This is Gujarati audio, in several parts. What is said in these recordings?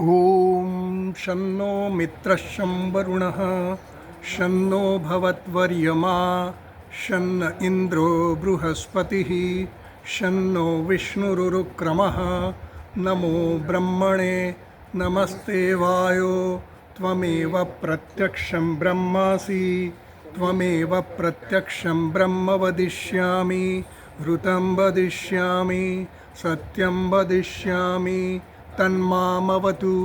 ॐ शन्नो मित्रः वरुणः शन्नो भवत्वर्यमा शन्न इन्द्रो बृहस्पतिः शन्नो विष्णुरुक्रमः नमो ब्रह्मणे नमस्ते वायो त्वमेव प्रत्यक्षं ब्रह्मासि त्वमेव प्रत्यक्षं ब्रह्म वदिष्यामि ऋतं वदिष्यामि सत्यं वदिष्यामि तन्मामवतु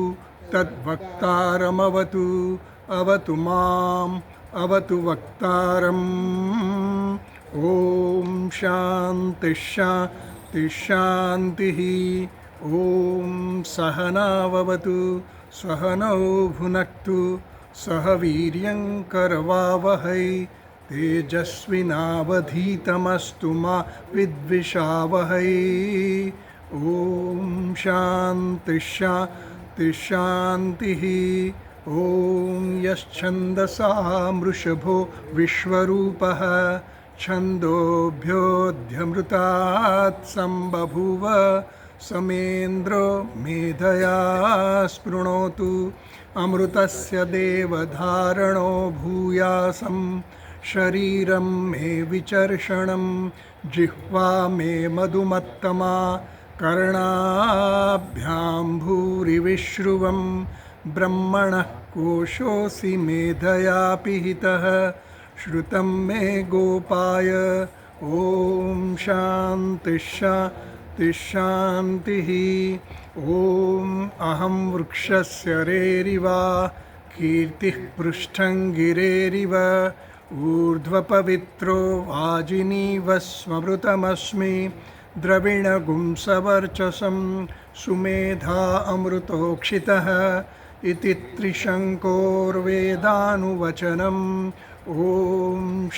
तद्वक्तारमवतु अवतु माम् अवतु वक्तारम्। ॐ शान्तिः शान्तिः शान्तिः। ॐ सहनाववतु सहनौ भुनक्तु सह वीर्यं करवावहै तेजस्विनावधीतमस्तु मा विद्विषावहै। ॐ शान्तिः शान्तिः शान्तिः। ॐ यश्छन्दसा मृषभो विश्वरूपः छन्दोभ्योऽध्यमृतात् सम्बभूव समेन्द्रो मेधया स्पृणोतु अमृतस्य देवधारणो भूयासं शरीरं मे विचर्षणं जिह्वा मे मधुमत्तमा कर्णाभ्यां भूरिविश्रुवं ब्रह्मणः कोशोऽसि मेधया पिहितः श्रुतं मे गोपाय। ॐ शान्तिः शान्तिः शान्तिः। ॐ अहं वृक्षस्य रेरिव कीर्तिः पृष्ठं गिरेरिव ऊर्ध्वपवित्रो वाजिनीव स्मृतमस्मि द्रविणगुंसवर्चसं सुमेधा अमृतोक्षितः इति त्रिशङ्कोर्वेदानुवचनम्। ॐ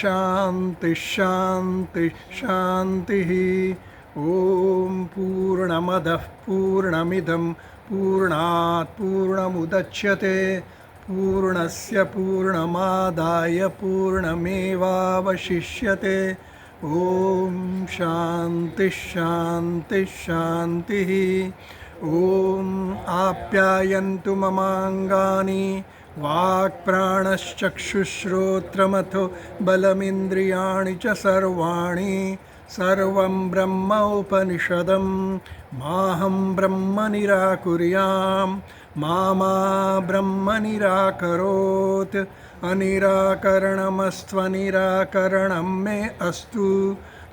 शान्तिः शान्तिः शान्तिः। ॐ पूर्णमदः पूर्णमिदं पूर्णात् पूर्णमुदच्यते पूर्णस्य पूर्णमादाय पूर्णमेवावशिष्यते। ॐ शान्तिः शान्तिः शान्तिः। ॐ आप्यायन्तु ममाङ्गानि वाक्प्राणश्चक्षुश्रोत्रमथो बलमिन्द्रियाणि च सर्वाणि सर्वं ब्रह्म उपनिषदं माहं ब्रह्म निराकुर्यां मा ब्रह्म निराकरोत् अनिराकरणमस्त्वनिराकरणं मे अस्तु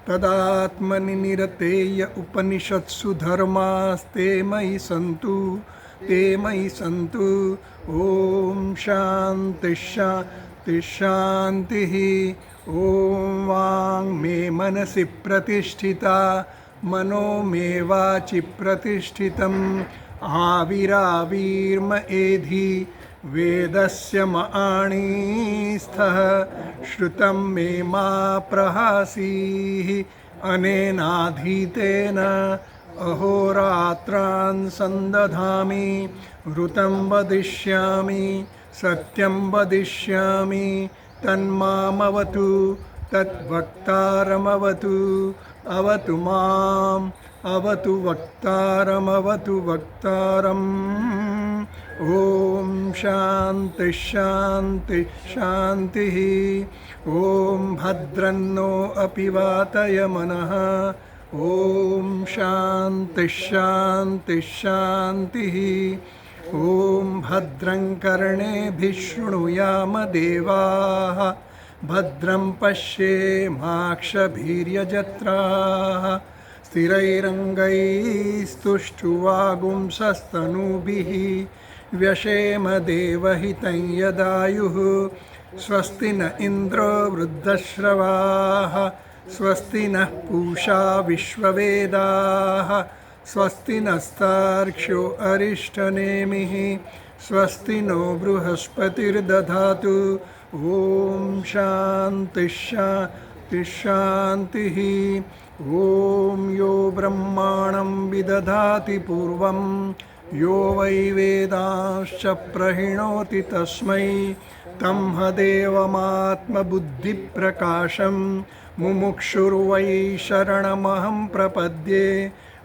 तदात्मनि निरतेय उपनिषत्सु धर्मास्ते मयि सन्तु ते मयि सन्तु। ॐ शान्तिः शान्तिः शान्तिः। ॐ वाङ् मे मनसि प्रतिष्ठिता मनो मे वाचि प्रतिष्ठितम् आविराविर्म एधि वेदस्य मणिस्थः श्रुतं मे मा प्रहासीः अनेनाधीतेन अहोरात्रान् सन्दधामि ऋतं वदिष्यामि सत्यं वदिष्यामि तन्मामवतु तद्वक्तारमवतु अवतु माम् अवतु वक्तारमवतु वक्तारम्। ॐ शान्तिः शान्तिः शान्तिः। ॐ भद्रन्नो अपि वातयमनः। ॐ शान्तिः शान्तिः शान्तिः। ॐ भद्रं कर्णेभिः शृणुयाम देवाः भद्रं पश्येमाक्षभिर्यजत्राः स्थिरैरङ्गैस्तुष्टुवागुंसस्तनूभिः व्यशेम देवहितं यदायुः स्वस्ति न इन्द्रो वृद्धश्रवाः स्वस्ति नः पूषा विश्ववेदाः स्वस्ति नस्तार्क्ष्यो अरिष्टनेमिः स्वस्ति नो बृहस्पतिर्दधातु। ॐ शान्तिः शान्तिः शान्तिः। ॐ यो ब्रह्माणं विदधाति पूर्वं यो वै वेदांश्च प्रहिणोति तस्मै तं हदेवमात्मबुद्धिप्रकाशं मुमुक्षुर्वै शरणमहं प्रपद्ये।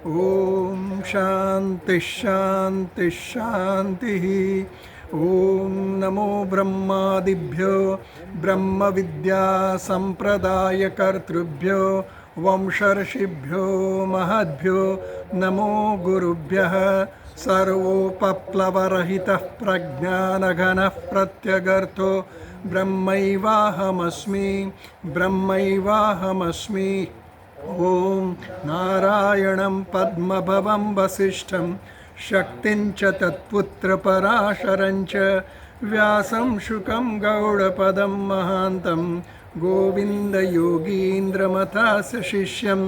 ઓમ શાંતિ શાંતિ શાંતિ. ઓમ નમો બ્રહ્માદિભ્યો બ્રહ્મ વિદ્યા સંપ્રદાય કર્તૃભ્યો વંશર્ષિભ્યો મહદ્ભ્યો નમો ગુરુભ્યઃ. સર્વોપપ્લવરહિતઃ પ્રજ્ઞાનઘનઃ પ્રત્યગર્તો બ્રહ્મૈવાહમસ્મિ બ્રહ્મૈવાહમસ્મિ. ઓમ નારાયણં પદ્મભવં વસિષ્ઠં શક્તિં ચ તત્પુત્રપરાશરં ચ વ્યાસં શુકં ગૌડપદં મહાન્तं ગોવિन्दयोगीन्द्रमथास्य शिष्यं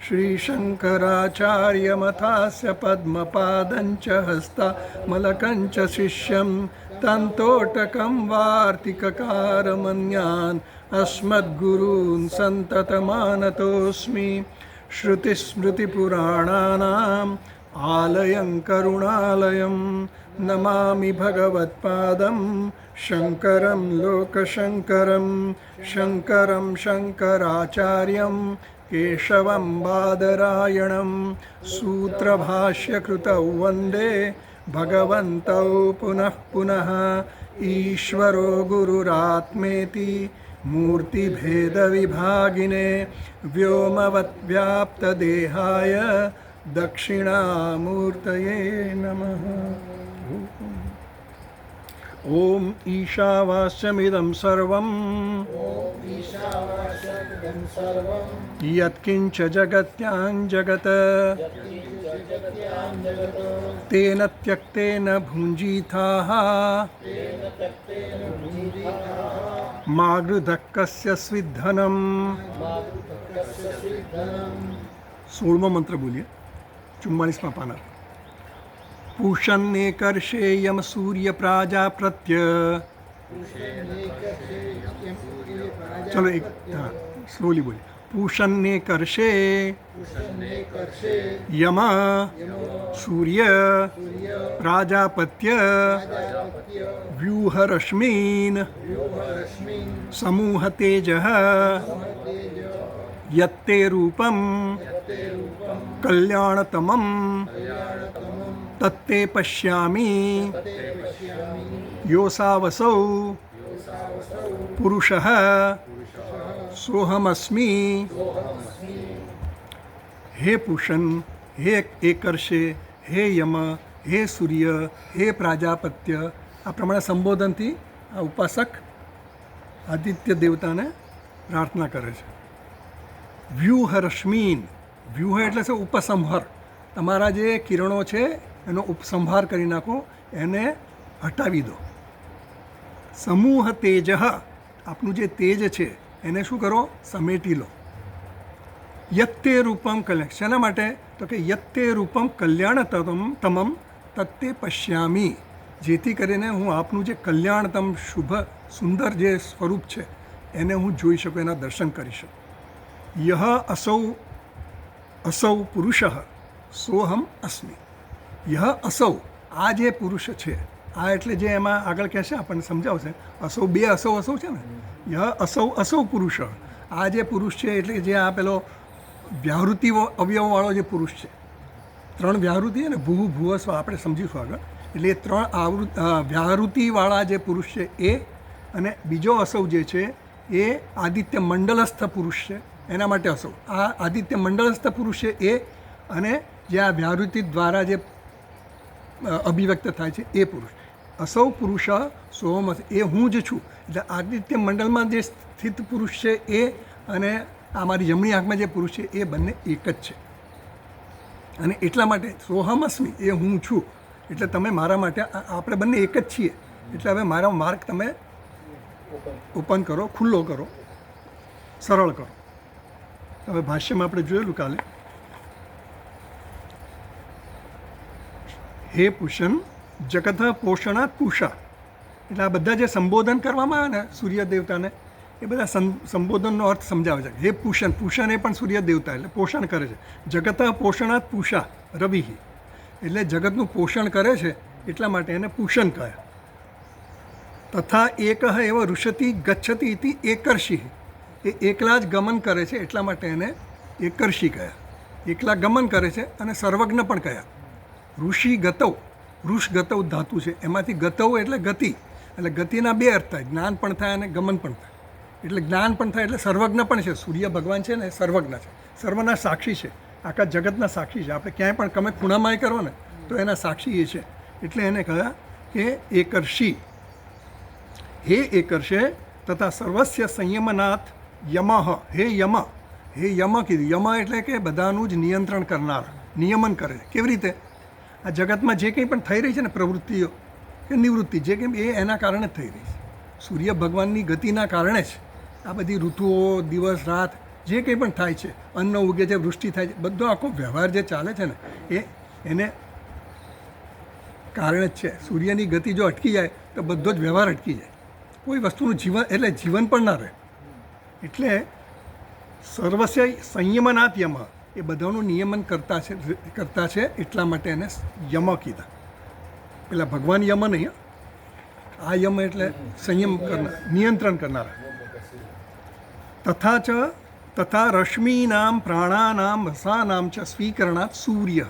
श्रीशङ्कराचार्यमथास्य पद्मपादं च हस्तामलकं च शिष्यं तन्तोटकं वार्तिककारमन्यान् अस्मद्गुरून् सन्ततमानतोऽस्मि. श्रुतिस्मृतिपुराणानाम् आलयं करुणालयं नमामि भगवत्पादं शङ्करं लोकशङ्करं. शङ्करं शङ्कराचार्यं केशवं बादरायणं सूत्रभाष्यकृतौ वन्दे भगवन्तौ पुनः पुनः. ईश्वरो गुरुरात्मेति मूर्तिभेदविभागिने व्योमवद्व्याप्तदेहाय दक्षिणामूर्तये नमः. ओम ईशावास्यमिदं सर्वं यत्किञ्च जगत्यां जगत् तेन त्यक्तेन भुञ्जीथाः मा गृधः कस्य स्विद्धनम्. 16वां मंत्र बोलिए 44वां पाना. पूषन्ने कर्षेयम सूर्य प्राजाप्रत्य. चलो एक हाँ स्लोली बोलिए. पूषन्ने कर्षे यम सूर्य प्राजापत्य व्यूहरश्मीन् समूह तेजः यत्ते रूपं कल्याणतमं तत्ते पश्यामि. योऽसावसौ पुरुषः सोऽहमस्मि. हे पूषण, हे एकर्षे, हे यम, हे सूर्य, हे प्राजापत्य, આ પ્રમાણે સંબોધનથી આ ઉપાસક આદિત્ય દેવતાને પ્રાર્થના કરે છે. વ્યૂહ રશ્મીન, વ્યૂહ એટલે છે ઉપસંહાર. તમારા જે કિરણો છે એનો ઉપસંહાર કરી નાખો, એને હટાવી દો. સમૂહ તેજ, આપનું જે તેજ છે એને શું કરો, સમેટી લો. યત્તે રૂપમ કલ્યાણ, શેના માટે તો કે યત્તે રૂપમ કલ્યાણતમમ તત્તે પશ્યામી, જેથી કરીને હું આપનું જે કલ્યાણતમ શુભ સુંદર જે સ્વરૂપ છે એને હું જોઈ શકું, એના દર્શન કરી શકું. યહ અસૌ પુરુષ સોહમ અસ્મિ. યહ અસૌ, આ જે પુરુષ છે, આ એટલે જે એમાં આગળ કહેશે આપણને સમજાવશે. અસૌ, બે અસૌ છે ને. યહ અસૌ પુરુષ, આ જે પુરુષ છે એટલે જે આ પેલો વ્યાહૃતિ અવયવવાળો જે પુરુષ છે, 3 વ્યાહૃતિ ને ભૂ ભૂવસ્વ આપણે સમજીશું આગળ. એટલે એ 3 વ્યાહૃતિવાળા જે પુરુષ છે એ, અને બીજો અસૌ જે છે એ આદિત્ય મંડલસ્થ પુરુષ છે, એના માટે અસૌ. આ આદિત્ય મંડલસ્થ પુરુષ છે એ, અને જે આ વ્યાહૃતિ દ્વારા જે અભિવ્યક્ત થાય છે એ પુરુષ. અસૌ પુરુષ સોહમ, એ હું જ છું. એટલે આદિત્ય મંડળમાં જે સ્થિત પુરુષ છે એ, અને આ મારી જમણી આંખમાં જે પુરુષ છે એ બંને એક જ છે. અને એટલા માટે સોહમ અસ્મિ, એ હું છું. એટલે તમે મારા માટે, આપણે બંને એક જ છીએ. એટલે હવે મારો માર્ગ તમે ઓપન કરો, ખુલ્લો કરો, સરળ કરો. હવે ભાષ્યમાં આપણે જોયેલું કાલે. હે પૂષણ, જગત પોષણાત પૂષા. એટલે આ બધા જે સંબોધન કરવામાં આવે ને સૂર્ય દેવતાને, એ બધા સંબોધનનો અર્થ સમજાવે છે. હે પૂષણ, પૂષણ એ પણ સૂર્ય દેવતા એટલે પોષણ કરે છે. જગત પોષણાત પૂષા રવિ, એટલે જગતનું પોષણ કરે છે એટલા માટે એને પૂષણ કહ્યા. તથા એક એવ ઋષતિ ગચ્છતિ ઇતિ એકર્ષિ, એ એકલા જ ગમન કરે છે એટલા માટે એને એકર્ષિ કહ્યા. એકલા ગમન કરે છે અને સર્વજ્ઞ પણ કયા. ઋષિ ગતૌ, ઋષ ગતૌ ધાતુ છે, એમાંથી ગતૌ એટલે ગતિ, એટલે ગતિના બે અર્થ થાય, જ્ઞાન પણ થાય અને ગમન પણ થાય. એટલે જ્ઞાન પણ થાય એટલે સર્વજ્ઞ પણ છે. સૂર્ય ભગવાન છે ને સર્વજ્ઞ છે, સર્વના સાક્ષી છે, આખા જગતના સાક્ષી છે. આપણે ક્યાંય પણ તમે ખૂણામાં કરો ને તો એના સાક્ષી એ છે. એટલે એને કહ્યા કે એકર્ષી, હે એકર્ષે તથા સર્વસ્ય સંયમનાથ યમઃ, હે યમ, હે યમ કીધું. યમ એટલે કે બધાનું જ નિયંત્રણ કરનાર, નિયમન કરે છે. કેવી રીતે? આ જગતમાં જે કંઈ પણ થઈ રહી છે ને પ્રવૃત્તિઓ કે નિવૃત્તિ, જે કંઈ એ એના કારણે જ થઈ રહી છે. સૂર્ય ભગવાનની ગતિના કારણે જ આ બધી ઋતુઓ, દિવસ રાત જે કંઈ પણ થાય છે, અન્ન ઉગે છે, વૃષ્ટિ થાય છે, બધો આખો વ્યવહાર જે ચાલે છે ને એને કારણે જ છે. સૂર્યની ગતિ જો અટકી જાય તો બધો જ વ્યવહાર અટકી જાય, કોઈ વસ્તુનું જીવન એટલે જીવન પણ ના રહે. એટલે સર્વસ્ય સંયમનાથ યમ, એ બધાનું નિયમન કરતા છે એટલા માટે એને યમ કીધા. પેલા ભગવાન યમ નહીં, આ યમ એટલે સંયમ કરનાર, નિયંત્રણ કરનારા. તથા ચ તથા રશ્મિનામ પ્રાણાનામ રસાનામ ચ સ્વીકરણાત સૂર્ય.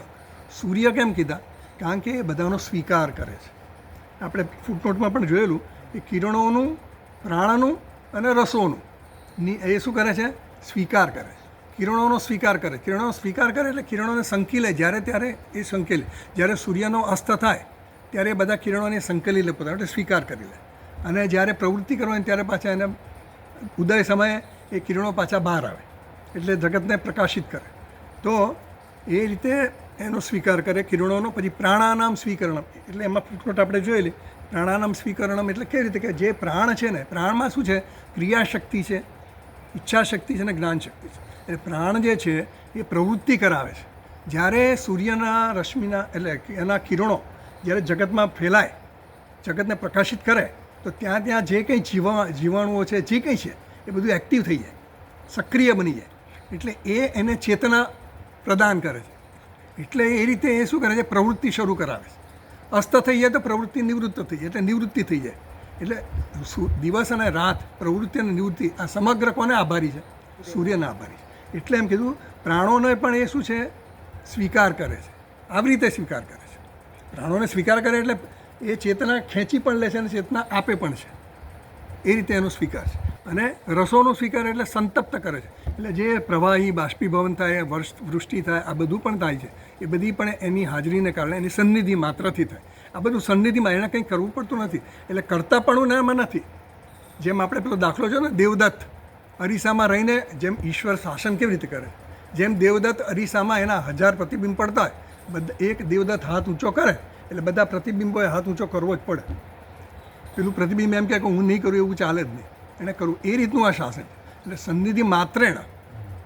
સૂર્ય કેમ કીધા? કારણ કે એ બધાનો સ્વીકાર કરે છે. આપણે ફૂટનોટમાં પણ જોયેલું કે કિરણોનું, પ્રાણનું અને રસોનું એ શું કરે છે? સ્વીકાર કરે છે. કિરણોનો સ્વીકાર કરે. કિરણોનો સ્વીકાર કરે એટલે કિરણોને સંકેલે, જ્યારે ત્યારે એ સંકેલે. જ્યારે સૂર્યનો અસ્ત થાય ત્યારે એ બધા કિરણોને સંકેલી લે, પોતાનો એટલે સ્વીકાર કરી લે. અને જ્યારે પ્રવૃત્તિ કરવાની ત્યારે પાછા એને ઉદય સમયે એ કિરણો પાછા બહાર આવે એટલે જગતને પ્રકાશિત કરે. તો એ રીતે એનો સ્વીકાર કરે કિરણોનો. પછી પ્રાણાનામ સ્વીકરણમ, એટલે એમાં ફૂટનોટ આપણે જોયેલી. પ્રાણાનામ સ્વીકરણમ એટલે કેવી રીતે કે જે પ્રાણ છે ને, પ્રાણમાં શું છે? ક્રિયાશક્તિ છે, ઈચ્છાશક્તિ છે અને જ્ઞાન શક્તિ છે. એટલે પ્રાણ જે છે એ પ્રવૃત્તિ કરાવે છે. જ્યારે સૂર્યના રશ્મિના એટલે એના કિરણો જ્યારે જગતમાં ફેલાય, જગતને પ્રકાશિત કરે, તો ત્યાં જે કંઈ જીવાણુઓ છે, જે કંઈ છે એ બધું એક્ટિવ થઈ જાય, સક્રિય બની જાય. એટલે એને ચેતના પ્રદાન કરે છે. એટલે એ રીતે એ શું કરે છે? પ્રવૃત્તિ શરૂ કરાવે છે. અસ્ત થઈ જાય તો પ્રવૃત્તિ નિવૃત્ત થઈ જાય, એટલે નિવૃત્તિ થઈ જાય. એટલે દિવસ અને રાત, પ્રવૃત્તિ અને નિવૃત્તિ, આ સમગ્ર કોને આભારી છે? સૂર્યના આભારી છે. એટલે એમ કીધું પ્રાણોને પણ એ શું છે? સ્વીકાર કરે છે. આવી રીતે સ્વીકાર કરે છે. પ્રાણોને સ્વીકાર કરે એટલે એ ચેતના ખેંચી પણ લે છે અને ચેતના આપે પણ છે. એ રીતે એનો સ્વીકાર છે. અને રસોનો સ્વીકાર એટલે સંતપ્ત કરે છે. એટલે જે પ્રવાહી બાષ્પીભવન થાય, વૃષ્ટિ થાય, આ બધું પણ થાય છે, એ બધી પણ એની હાજરીને કારણે, એની સન્નિધિ માત્રથી થાય. આ બધું સન્નિધિમાં, એને કંઈ કરવું પડતું નથી. એટલે કરતાપણું એમાં નથી. જેમ આપણે પેલો દાખલો છે ને, દેવદત્ત અરીસામાં રહીને જેમ ઈશ્વર શાસન કેવી રીતે કરે, જેમ દેવદત્ત અરીસામાં એના 1000 પ્રતિબિંબ પડતા હોય, એક દેવદત્ત હાથ ઊંચો કરે એટલે બધા પ્રતિબિંબોએ હાથ ઊંચો કરવો જ પડે. પેલું પ્રતિબિંબ એમ કે હું નહીં કરું એવું ચાલે જ નહીં, એને કરવું. એ રીતનું આ શાસન. એટલે સન્નિધિ માત્રેણ,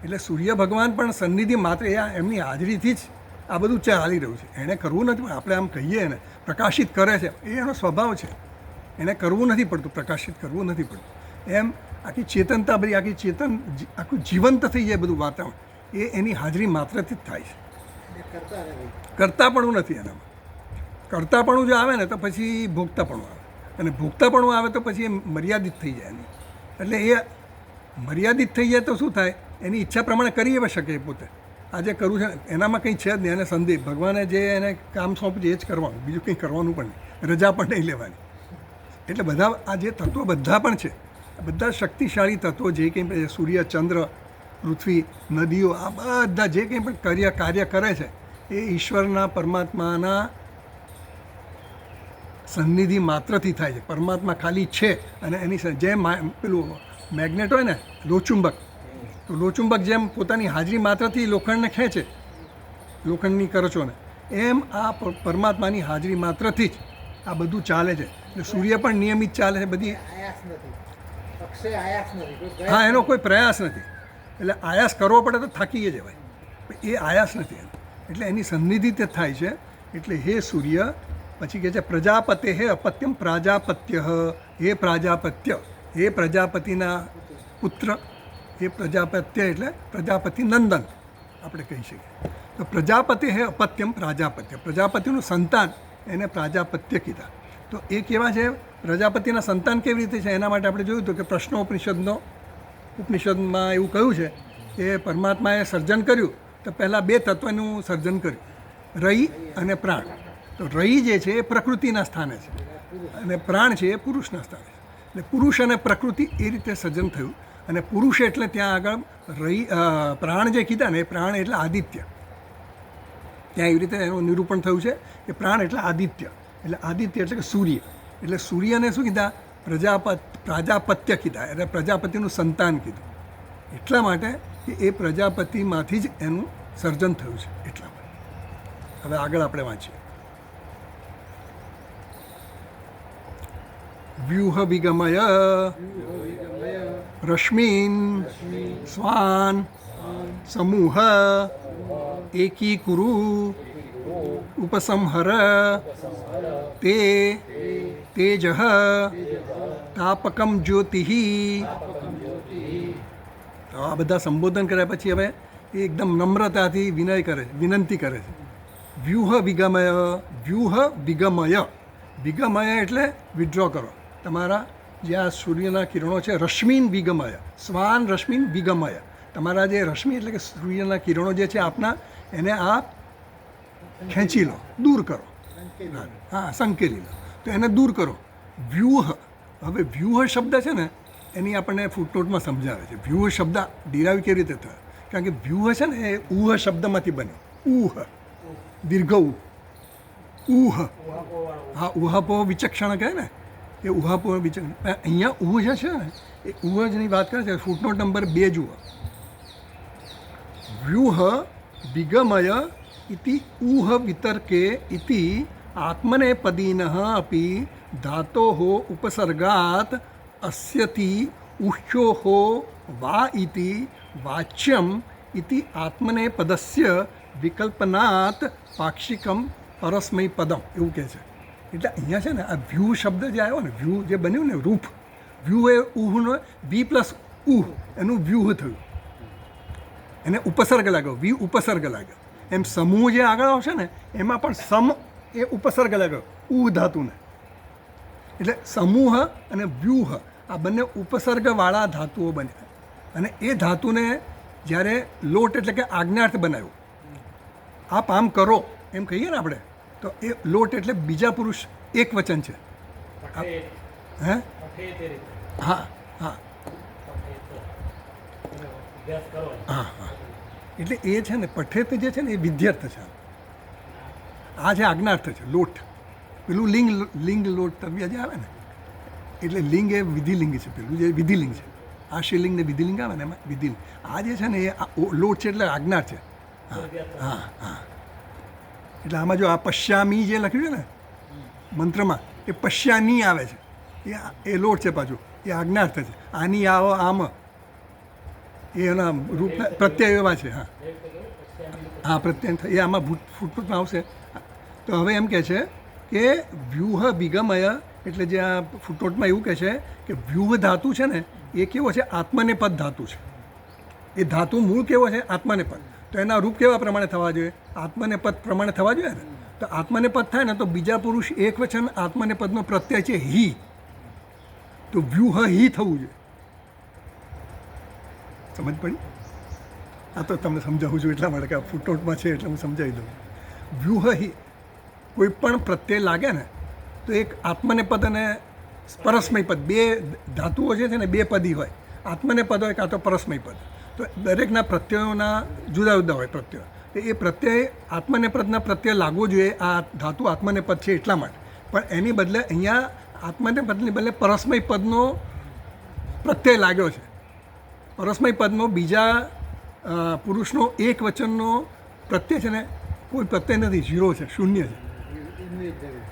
એટલે સૂર્ય ભગવાન પણ સન્નિધિ માત્ર એમની હાજરીથી જ આ બધું ચાલી રહ્યું છે. એણે કરવું નથી. આપણે આમ કહીએ એને પ્રકાશિત કરે છે, એ એનો સ્વભાવ છે. એને કરવું નથી પડતું, પ્રકાશિત કરવું નથી પડતું. એમ આખી ચેતનતા, બધી આખી ચેતન આખું જીવંત થઈ જાય બધું વાતાવરણ, એ એની હાજરી માત્રથી જ થાય છે. કરતાપણું નથી એનામાં. કરતાપણું જો આવે ને તો પછી ભોગતાપણું આવે, અને ભોગતાપણું આવે તો પછી એ મર્યાદિત થઈ જાય એની. એટલે એ મર્યાદિત થઈ જાય તો શું થાય? એની ઈચ્છા પ્રમાણે કરી શકે એ પોતે. આજે કરવું છે એનામાં કંઈ છે જ નહીં. એને સંદેહ ભગવાને જે એને કામ સોંપ્યું એ જ કરવાનું, બીજું કંઈ કરવાનું પણ નહીં, રજા પણ નહીં લેવાની. એટલે બધા આ જે તત્વો બધા પણ છે, બધા શક્તિશાળી તત્વો જે કંઈ સૂર્ય, ચંદ્ર, પૃથ્વી, નદીઓ, આ બધા જે કંઈ પણ કાર્ય કરે છે એ ઈશ્વરના, પરમાત્માના સન્નિધિ માત્રથી થાય છે. પરમાત્મા ખાલી છે અને એની જેમ પેલું મેગ્નેટ હોય ને, લોચુંબક, તો લોચુંબક જેમ પોતાની હાજરી માત્રથી લોખંડને ખેંચે, લોખંડની કરચોને, એમ આ પરમાત્માની હાજરી માત્રથી જ આ બધું ચાલે છે. એટલે સૂર્ય પણ નિયમિત ચાલે છે. બધી હા, એનો કોઈ પ્રયાસ નથી. એટલે આયાસ કરવો પડે તો થાકી જવાય, એ આયાસ નથી. એટલે એની સન્નિધિ તે થાય છે. એટલે હે સૂર્ય, પછી કહે છે પ્રજાપતે હે અપત્યમ પ્રાજાપત્ય, હે પ્રાજાપત્ય, હે પ્રજાપતિના પુત્ર, એ પ્રજાપત્ય એટલે પ્રજાપતિ નંદન આપણે કહી શકીએ. તો પ્રજાપતિ હે અપત્યમ પ્રાજાપત્ય, પ્રજાપતિનું સંતાન એને પ્રાજાપત્ય કીધા. તો એ કેવા છે? પ્રજાપતિના સંતાન કેવી રીતે છે એના માટે આપણે જોયું હતું કે પ્રશ્નોપનિષદમાં એવું કહ્યું છે કે પરમાત્માએ સર્જન કર્યું તો પહેલાં બે તત્વનું સર્જન કર્યું, રઈ અને પ્રાણ. તો રઈ જે છે એ પ્રકૃતિના સ્થાને છે અને પ્રાણ છે એ પુરુષના સ્થાને છે. એટલે પુરુષ અને પ્રકૃતિ એ રીતે સર્જન થયું. અને પુરુષ એટલે ત્યાં આગળ પ્રાણ જે કીધા ને એ પ્રાણ એટલે આદિત્ય. ત્યાં એવી રીતે એનું નિરૂપણ થયું છે કે પ્રાણ એટલે આદિત્ય, એટલે આદિત્ય એટલે કે સૂર્ય. એટલે સૂર્યને શું કીધા? પ્રજાપત્ય કીધા, એટલે પ્રજાપતિનું સંતાન કીધું. એટલા માટે કે એ પ્રજાપતિમાંથી જ એનું સર્જન થયું છે. એટલા માટે હવે આગળ આપણે વાંચીએ. વ્યુહ વિગમય રશ્મિન સ્વાન સમૂહ એકીકુરુ ઉપસંહર તે તેજ તાપકમ જ્યોતિ. તો આ બધા સંબોધન કર્યા પછી હવે એ એકદમ નમ્રતાથી વિનંતી કરે છે. વ્યુહ વિગમય, વ્યુહ વિગમય. વિગમય એટલે વિડ્રો કરો તમારા જે આ સૂર્યના કિરણો છે. રશ્મિન વિગમય, સ્વાન રશ્મિન વિગમય. તમારા જે રશ્મિ એટલે કે સૂર્યના કિરણો જે છે આપના, એને આપ ખેંચી લો, દૂર કરો. હા, સંકેલી લો, તો એને દૂર કરો. વ્યુહ, હવે વ્યુહ શબ્દ છે ને એની આપણને ફૂટનોટમાં સમજાવે છે. વ્યુહ શબ્દ ડિરાઈવ કેવી રીતે થયો? કારણ કે વ્યુહ છે ને એ ઉહ શબ્દમાંથી બન્યો. ઉહ, દીર્ઘ ઉહ. હા, ઉહાપો વિચક્ષણ કહે ને, એ ઉહાપો વિચક્ષણ. અહીંયા ઉહ જે છે ને એ ઉહ જની વાત કરે છે. ફૂટનોટ નંબર 2 જુઓ. વ્યુહ વિગમય ઇતિ ઉહ વિતર્કે ઇતિ આત્મનેપદીનઃ અપી ધાતોઃ ઉપસર્ગાત અસ્યતિ ઉષ્યોઃ વા ઇતિ વાચ્યમ ઇતિ આત્મનેપદસ્ય વિકલ્પનાત પાક્ષિકમ પરસ્મય પદમ, એવું કહે છે. એટલે અહીંયા છે ને આ વ્યૂ શબ્દ જે આવ્યો ને, વ્યૂ જે બન્યું ને રૂપ, વ્યૂ એ ઉહનો વી પ્લસ ઉહ એનું વ્યૂહ થયું, એને ઉપસર્ગ લાગ્યો, વી ઉપસર્ગ લાગ્યો. એમ સમૂહ જે આગળ આવશે ને એમાં પણ સમ એ ઉપસર્ગ લાગ્યો ઉહ ધાતુને. એટલે સમૂહ અને વ્યૂહ આ બંને ઉપસર્ગવાળા ધાતુઓ બન્યા. અને એ ધાતુને જ્યારે લોટ એટલે કે આજ્ઞાર્થ બનાવ્યો, આપ આમ કરો એમ કહીએ ને આપણે, તો એ લોટ એટલે બીજા પુરુષ એક વચન છે. હે? હા હા હા હા. એટલે એ છે ને પઠેત જે છે ને એ વિદ્યાર્થ છે. આ જે આજ્ઞાર્થ છે લોટ, પેલું લિંગ લોટ તવ્ય જે આવે ને, એટલે લિંગ એ વિધિલિંગ છે. પેલું જે વિધિલિંગ છે, આ શિલિંગ ને વિધિલિંગ આવે ને એમાં વિધિલિંગ. આ જે છે ને એ લોટ છે એટલે આજ્ઞા છે. હા હા હા. એટલે આમાં જો આ પશ્યામી જે લખ્યું છે ને મંત્રમાં, એ પશ્યાની આવે છે, એ લોટ છે પાછું, એ આજ્ઞાર્થ છે. આની આવો આમ એ એના રૂપના પ્રત્યય એવા છે. હા હા, પ્રત્યય એ આમાં ફૂટનોટમાં આવશે. તો હવે એમ કહે છે કે વ્યુહ વિગમય એટલે જે આ ફૂટનોટમાં એવું કહે છે કે વ્યુહ ધાતુ છે ને એ કેવો છે? આત્મનેપદ ધાતુ છે. એ ધાતુ મૂળ કેવો છે? આત્મનેપદ. તો એના રૂપ કેવા પ્રમાણે થવા જોઈએ? આત્મનેપદ પ્રમાણે થવા જોઈએ ને. તો આત્મનેપદ થાય ને તો બીજા પુરુષ એક વચન આત્મનેપદનો પ્રત્યય છે હી, તો વ્યુહ હી થવું જોઈએ. સમજ પડી? આ તો તમને સમજાવું છું એટલા માટે કે આ ફૂટનોટમાં છે એટલે હું સમજાવી દઉં. વ્યુહ હી, કોઈ પણ પ્રત્યય લાગે ને તો એક આત્મનેપદ અને પરસ્મય પદ, બે ધાતુઓ જે છે ને બે પદી હોય, આત્મનેપદ હોય કાં તો પરસ્મય પદ. તો દરેકના પ્રત્યયોના જુદા જુદા હોય પ્રત્યયો. તો એ પ્રત્યય આત્મનેપદના પ્રત્યય લાગવો જોઈએ. આ ધાતુ આત્મનેપદ છે એટલા માટે. પણ એની બદલે અહીંયા આત્મનેપદની બદલે પરસ્મય પદનો પ્રત્યય લાગ્યો છે. પરસ્મય પદનો બીજા પુરુષનો એક વચનનો પ્રત્યય છે ને કોઈ પ્રત્યય નથી, ઝીરો છે, શૂન્ય છે.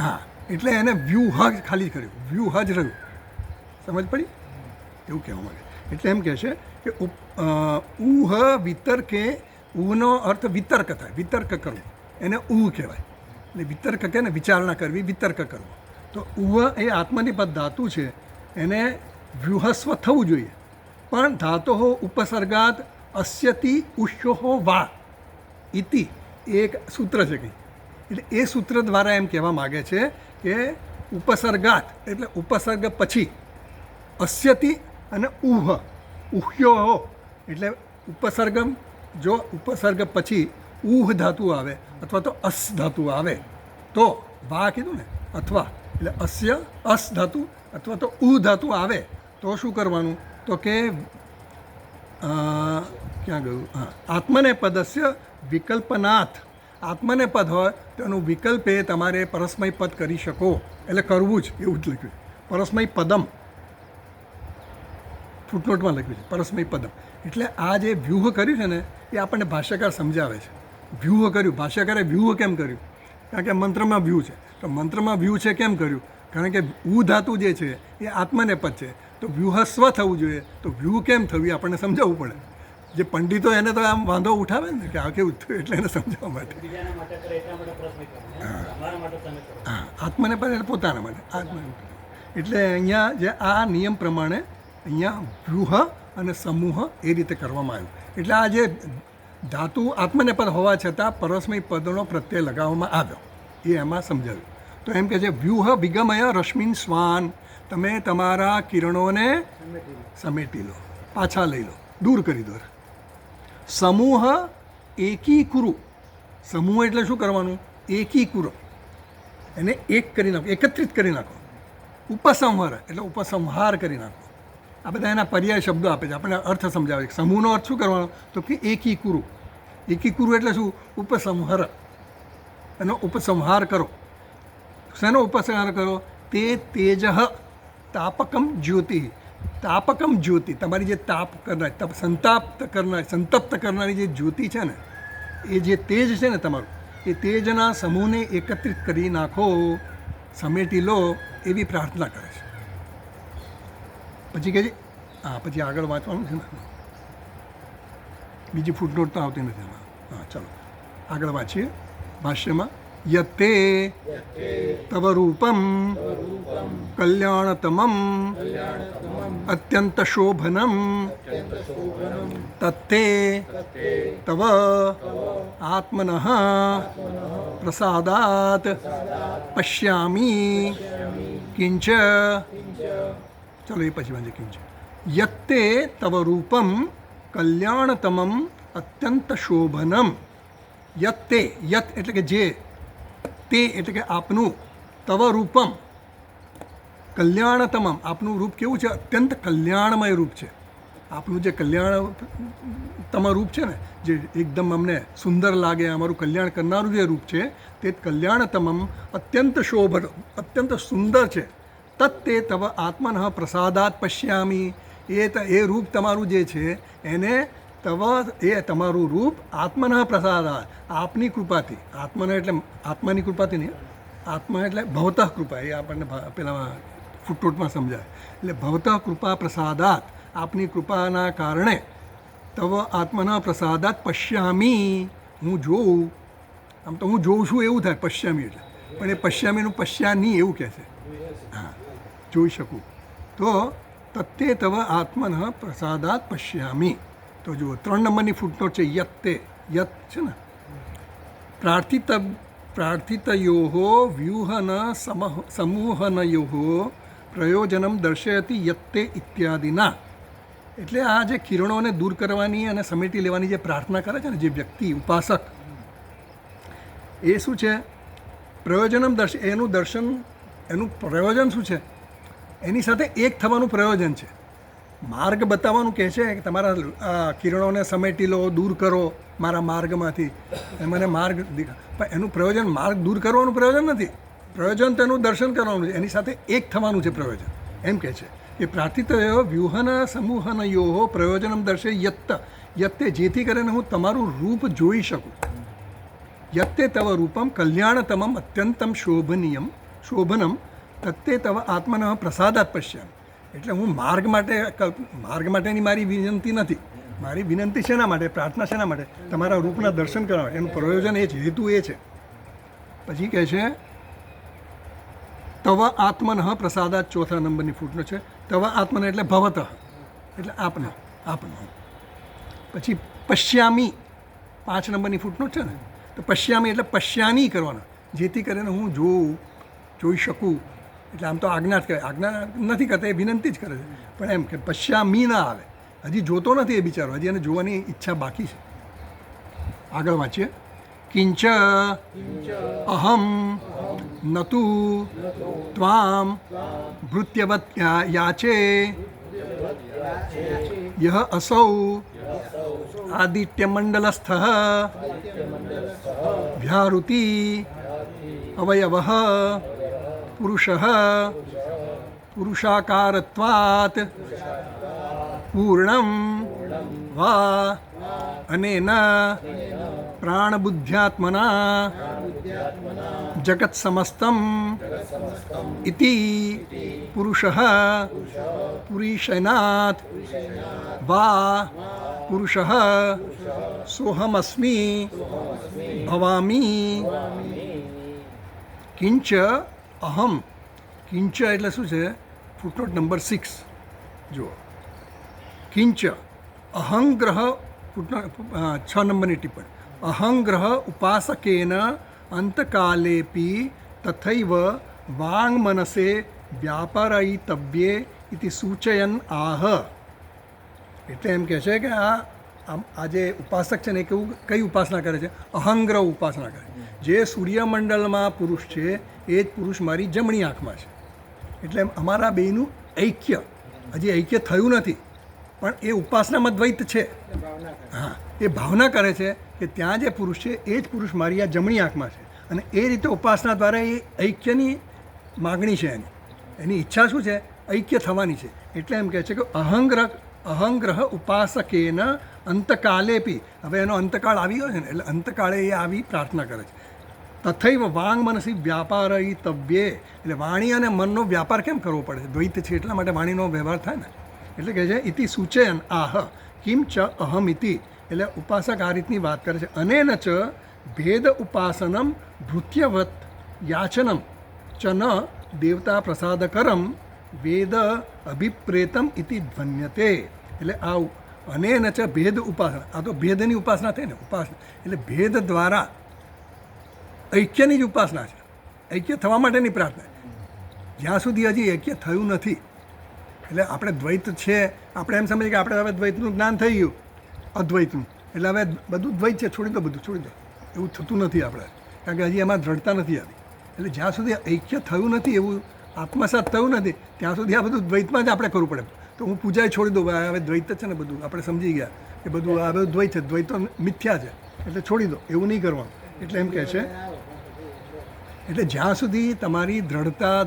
હા, એટલે એને વ્યુહ જ ખાલી કર્યું, વ્યુહ જ રહ્યું. સમજ પડી? એવું કહેવા માંગે. એટલે એમ કહે છે કે ઉહ વિતર્કે, ઉહનો અર્થ વિતર્ક થાય, વિતર્ક કરવું, એને ઉહ કહેવાય. એટલે વિતર્ક કહે ને વિચારણા કરવી, વિતર્ક કરવું. તો ઉહ એ આત્મનેપદ ધાતુ છે, એને વ્યુહસ્વ થવું જોઈએ. પણ ધાતો ઉપસર્ગાત અસ્યતિ ઉષ્યો વા ઇતિ એક સૂત્ર છે કંઈ. એટલે એ સૂત્ર દ્વારા એમ કહેવા માગે છે કે ઉપસર્ગાત એટલે ઉપસર્ગ પછી અસ્યતિ અને ઉહ, ઉહ્યો એટલે ઉપસર્ગ જો ઉપસર્ગ પછી ઉહ ધાતુ આવે અથવા તો અસ ધાતુ આવે તો વા કીધું ને અથવા એટલે અસ્ય અસ ધાતુ અથવા તો ઉ ધાતુ આવે તો શું કરવાનું તો કે ક્યાં ગયું હા આત્મનેપદસ્ય વિકલ્પનાથ આત્મનેપદ હોય તો એનું વિકલ્પે તમારે પરસ્મય પદ કરી શકો એટલે કરવું જ એવું જ લખ્યું છે પરસ્મય પદમ ફૂટનોટમાં લખ્યું છે પરસ્મય પદમ એટલે આ જે વ્યૂહ કર્યું છે ને એ આપણને ભાષ્યકાર સમજાવે છે વ્યૂહ કર્યું ભાષ્યકારે વ્યૂહ કેમ કર્યું કારણ કે મંત્રમાં વ્યૂહ છે તો મંત્રમાં વ્યૂહ છે કેમ કર્યું કારણ કે ઉ ધાતુ જે છે એ આત્મનેપદ છે તો વ્યૂહ સ્વ થવું જોઈએ તો વ્યૂહ કેમ થયું એ આપણને સમજાવવું પડે જે પંડિતો એને તો આમ વાંધો ઉઠાવે ને કે આ કેવું થયું એટલે એને સમજાવવા માટે હા આત્મનેપદ એટલે પોતાના માટે આત્મનેપદ એટલે અહીંયા જે આ નિયમ પ્રમાણે અહીંયા વ્યૂહ અને સમૂહ એ રીતે કરવામાં આવ્યું એટલે આ જે ધાતુ આત્મનેપદ હોવા છતાં પરસ્મય પદનો પ્રત્યય લગાવવામાં આવ્યો એ એમાં સમજાવ્યું તો એમ કે છે વ્યૂહ વિગમય રશ્મિન સ્વાન તમે તમારા કિરણોને સમેટી લો પાછા લઈ લો દૂર કરી દો સમૂહ એકીકુરુ સમૂહ એટલે શું કરવાનું એકીકુરો એને એક કરી નાખો એકત્રિત કરી નાખો ઉપસંહાર એટલે ઉપસંહાર કરી નાખો આ બધા એના પર્યાય શબ્દો આપે છે આપણે અર્થ સમજાવે સમૂહનો અર્થ શું કરવાનો તો કે એકીકુરુ એકીકુરુ એટલે શું ઉપસંહાર એનો ઉપસંહાર કરો શેનો ઉપસંહાર કરો તે તેજ તાપકમ જ્યોતિ તાપકમ જ્યોતિ તમારી જે તાપ કરનાર સંતપ્ત કરનારી જે જ્યોતિ છે ને એ જે તેજ છે ને તમારું એ તેજના સમૂહને એકત્રિત કરી નાખો સમેટી લો એવી પ્રાર્થના કરે છે પછી કહે છે હા પછી આગળ વાંચવાનું છે ને બીજી ફૂટનોટ તો આવતી નથી એમાં હા ચાલો આગળ વાંચીએ ભાષ્યમાં યત્તે તવ રૂપમ કલ્યાણતમમ અત્યંત શોભનમ તત્તે તવ આત્મન પ્રસાદાત પશ્યામી કિંચ ચલો એ પછી વાંચે કિંચ યત્તે તવ રૂપમ કલ્યાણતમમ અત્યંત શોભનમ યત્તે યત એટલે કે જે તે એટલે કે આપનું તવ રૂપમ કલ્યાણતમમ આપનું રૂપ કેવું છે અત્યંત કલ્યાણમય રૂપ છે આપનું જે કલ્યાણતમ રૂપ છે ને જે એકદમ અમને સુંદર લાગે અમારું કલ્યાણ કરનારું જે રૂપ છે તે કલ્યાણતમમ અત્યંત શોભન અત્યંત સુંદર છે તત્તે તવ આત્મન પ્રસાદાત પશ્યામી એ રૂપ તમારું જે છે એને તવ એ તમારું રૂપ આત્મન પ્રસાદાત આપની કૃપાથી આત્મન એટલે આત્માની કૃપાથી નહીં આત્મા એટલે ભવતઃ કૃપા એ આપણને પેલા ફૂટનોટમાં સમજાય એટલે ભવતઃ કૃપા પ્રસાદાત આપની કૃપાના કારણે તવ આત્મના પ્રસાદાત પશ્યામી હું જોઉં આમ તો હું જોઉં છું એવું થાય પશ્યામી એટલે પણ એ પશ્યામીનું પશ્યાની એવું કહે છે હા જોઈ શકું તો તત્તે તવ આત્મન પ્રસાદાત પશ્યામી તો જુઓ 3 નંબરની ફૂટનોટ છે યત્તે યત છે ને પ્રાર્થિતયો વ્યૂહન સમૂહનયો પ્રયોજનમ દર્શયતી યત્તે ઇત્યાદિના એટલે આ જે કિરણોને દૂર કરવાની અને સમેટી લેવાની જે પ્રાર્થના કરે છે ને જે વ્યક્તિ ઉપાસક એ શું છે પ્રયોજનમ એનું દર્શન એનું પ્રયોજન શું છે એની સાથે એક થવાનું પ્રયોજન છે માર્ગ બતાવવાનું કહે છે કે તમારા કિરણોને સમેટી લો દૂર કરો મારા માર્ગમાંથી મને માર્ગ પણ એનું પ્રયોજન માર્ગ દૂર કરવાનું પ્રયોજન નથી પ્રયોજન તેનું દર્શન કરવાનું છે એની સાથે એક થવાનું છે પ્રયોજન એમ કહે છે કે પ્રાર્થિતયો વ્યૂહન સમૂહનયો પ્રયોજનમ દર્શે યત્તે જેથી કરીને હું તમારું રૂપ જોઈ શકું યત્તે તવ રૂપમ કલ્યાણતમમ અત્યંતમ શોભનમ તત્તે તવ આત્મન પ્રસાદાત પશ્યામ એટલે હું માર્ગ માટેની મારી વિનંતી નથી મારી વિનંતી શેના માટે પ્રાર્થના શેના માટે તમારા રૂપના દર્શન કરવા એનું પ્રયોજન એ છે હેતુ એ છે પછી કહે છે તવ આત્મન પ્રસાદાત 4થા નંબરની ફૂટનો છે તવ આત્મન એટલે ભવતઃ એટલે આપનો પછી પશ્યામી 5 નંબરની ફૂટનો છે ને તો પશ્યામી એટલે પશ્યાની કરવાના જેથી કરીને હું જોઈ શકું એટલે આમ તો આજ્ઞા જ કરે આજ્ઞા નથી કરતા એ વિનંતી જ કરે છે પણ એમ કે પશ્યામી ના આવે હજી જોતો નથી એ બિચારો હજી એને જોવાની ઈચ્છા બાકી છે આગળ વાંચીએ. કિંચ અહમ નતુ ત્વામ ભૃત્યવત યાચે યહ અસૌ આદિત્યમંડલસ્થ વ્યાહૃતિ અવયવઃ પુરુષઃ પુરુષાકારત્વાત પૂર્ણમ વા અનેન પ્રાણબુદ્ધ્યાત્મના જગત સમસ્તમ ઇતિ પુરુષઃ પુરીશનાત વા પુરુષઃ સોહમસ્મિ ભવામી. કિંચ અહમ. કિંચ એટલે શું છે? ફૂટનોટ નંબર 6 જુઓ. કિંચ અહંગ્રહ, ફૂટનોટ 6 નંબરની ટિપ્પણી. અહંગ્રહ ઉપાસકેન અંતકાલેપી તથૈવ વાંગમનસે વ્યાપારયિતવ્યે ઇતિ સૂચયન આહ. એટલે એમ કહે છે કે આ જે ઉપાસક છે ને એ કેવું કઈ ઉપાસના કરે છે? અહંગ્રહ ઉપાસના કરે. જે સૂર્યમંડળમાં પુરુષ છે એ જ પુરુષ મારી જમણી આંખમાં છે. એટલે અમારા બેયનું ઐક્ય હજી ઐક્ય થયું નથી, પણ એ ઉપાસનામાં દ્વૈત છે. હા, એ ભાવના કરે છે કે ત્યાં જે પુરુષ છે એ જ પુરુષ મારી આ જમણી આંખમાં છે, અને એ રીતે ઉપાસના દ્વારા એ ઐક્યની માગણી છે. એની ઈચ્છા શું છે? ઐક્ય થવાની છે. એટલે એમ કહે છે કે અહંગ્રહ ઉપાસકેન અંતકાલેપી. હવે એનો અંતકાળ આવી ગયો છે ને, એટલે અંતકાળે એ આવી પ્રાર્થના કરે છે. તથૈવ વાંગ મનસી વ્યાપારયિતવ્યે. એટલે વાણી અને મનનો વ્યાપાર કેમ કરવો પડે છે? દ્વૈત છે એટલા માટે વાણીનો વ્યવહાર થાય ને. એટલે કહે છે ઇતિ સૂચયન આહ કિમ ચ અહમ ઇતિ. એટલે ઉપાસક આ રીતની વાત કરે છે. અનેન ચ ભેદ ઉપાસનમ ભૃત્યવત યાચનમ ચ ન દેવતા પ્રસાદકરમ વેદ અભિપ્રેતમ ઇતિ ધ્વન્યતે. એટલે આ અનેન ચ ભેદ ઉપાસના, આ તો ભેદની ઉપાસના થઈ ને. ઉપાસના એટલે ભેદ દ્વારા ઐક્યની જ ઉપાસના છે. ઐક્ય થવા માટેની પ્રાર્થના. જ્યાં સુધી હજી ઐક્ય થયું નથી, એટલે આપણે દ્વૈત છે, આપણે એમ સમજીએ કે આપણે હવે દ્વૈતનું જ્ઞાન થઈ ગયું, અદ્વૈતનું, એટલે હવે બધું દ્વૈત છે, છોડી દો, બધું છોડી દો. એવું થતું નથી આપણે, કારણ કે હજી એમાં દ્રઢતા નથી આવી. એટલે જ્યાં સુધી ઐક્ય થયું નથી, એવું આત્મસાત થયું નથી, ત્યાં સુધી આ બધું દ્વૈતમાં જ આપણે કરવું પડે. તો હું પૂજાએ છોડી દઉં, હવે દ્વૈત છે ને બધું, આપણે સમજી ગયા કે બધું આ બધું દ્વૈત છે, દ્વૈતો મિથ્યા છે, એટલે છોડી દો, એવું નહીં કરવાનું. એટલે એમ કહે છે, એટલે જ્યાં સુધી તમારી દ્રઢતા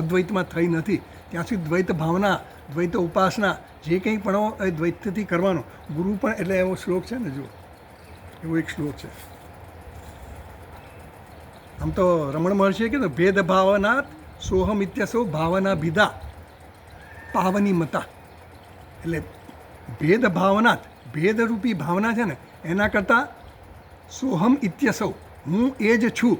અદ્વૈતમાં થઈ નથી, ત્યાં સુધી દ્વૈત ભાવના, દ્વૈત ઉપાસના જે કંઈ પણ એ દ્વૈતથી કરવાનો. ગુરુ પણ એટલે એવો શ્લોક છે ને, જો એવો એક શ્લોક છે. આમ તો રમણ મહર્ષિએ કીધું ભેદ ભાવનાત સોહમ ઇત્યસો ભાવના ભીધા પાવની મતા. એટલે ભેદ ભાવનાત, ભેદરૂપી ભાવના છે ને, એના કરતાં સોહમ ઇત્યસૌ, હું એ જ છું,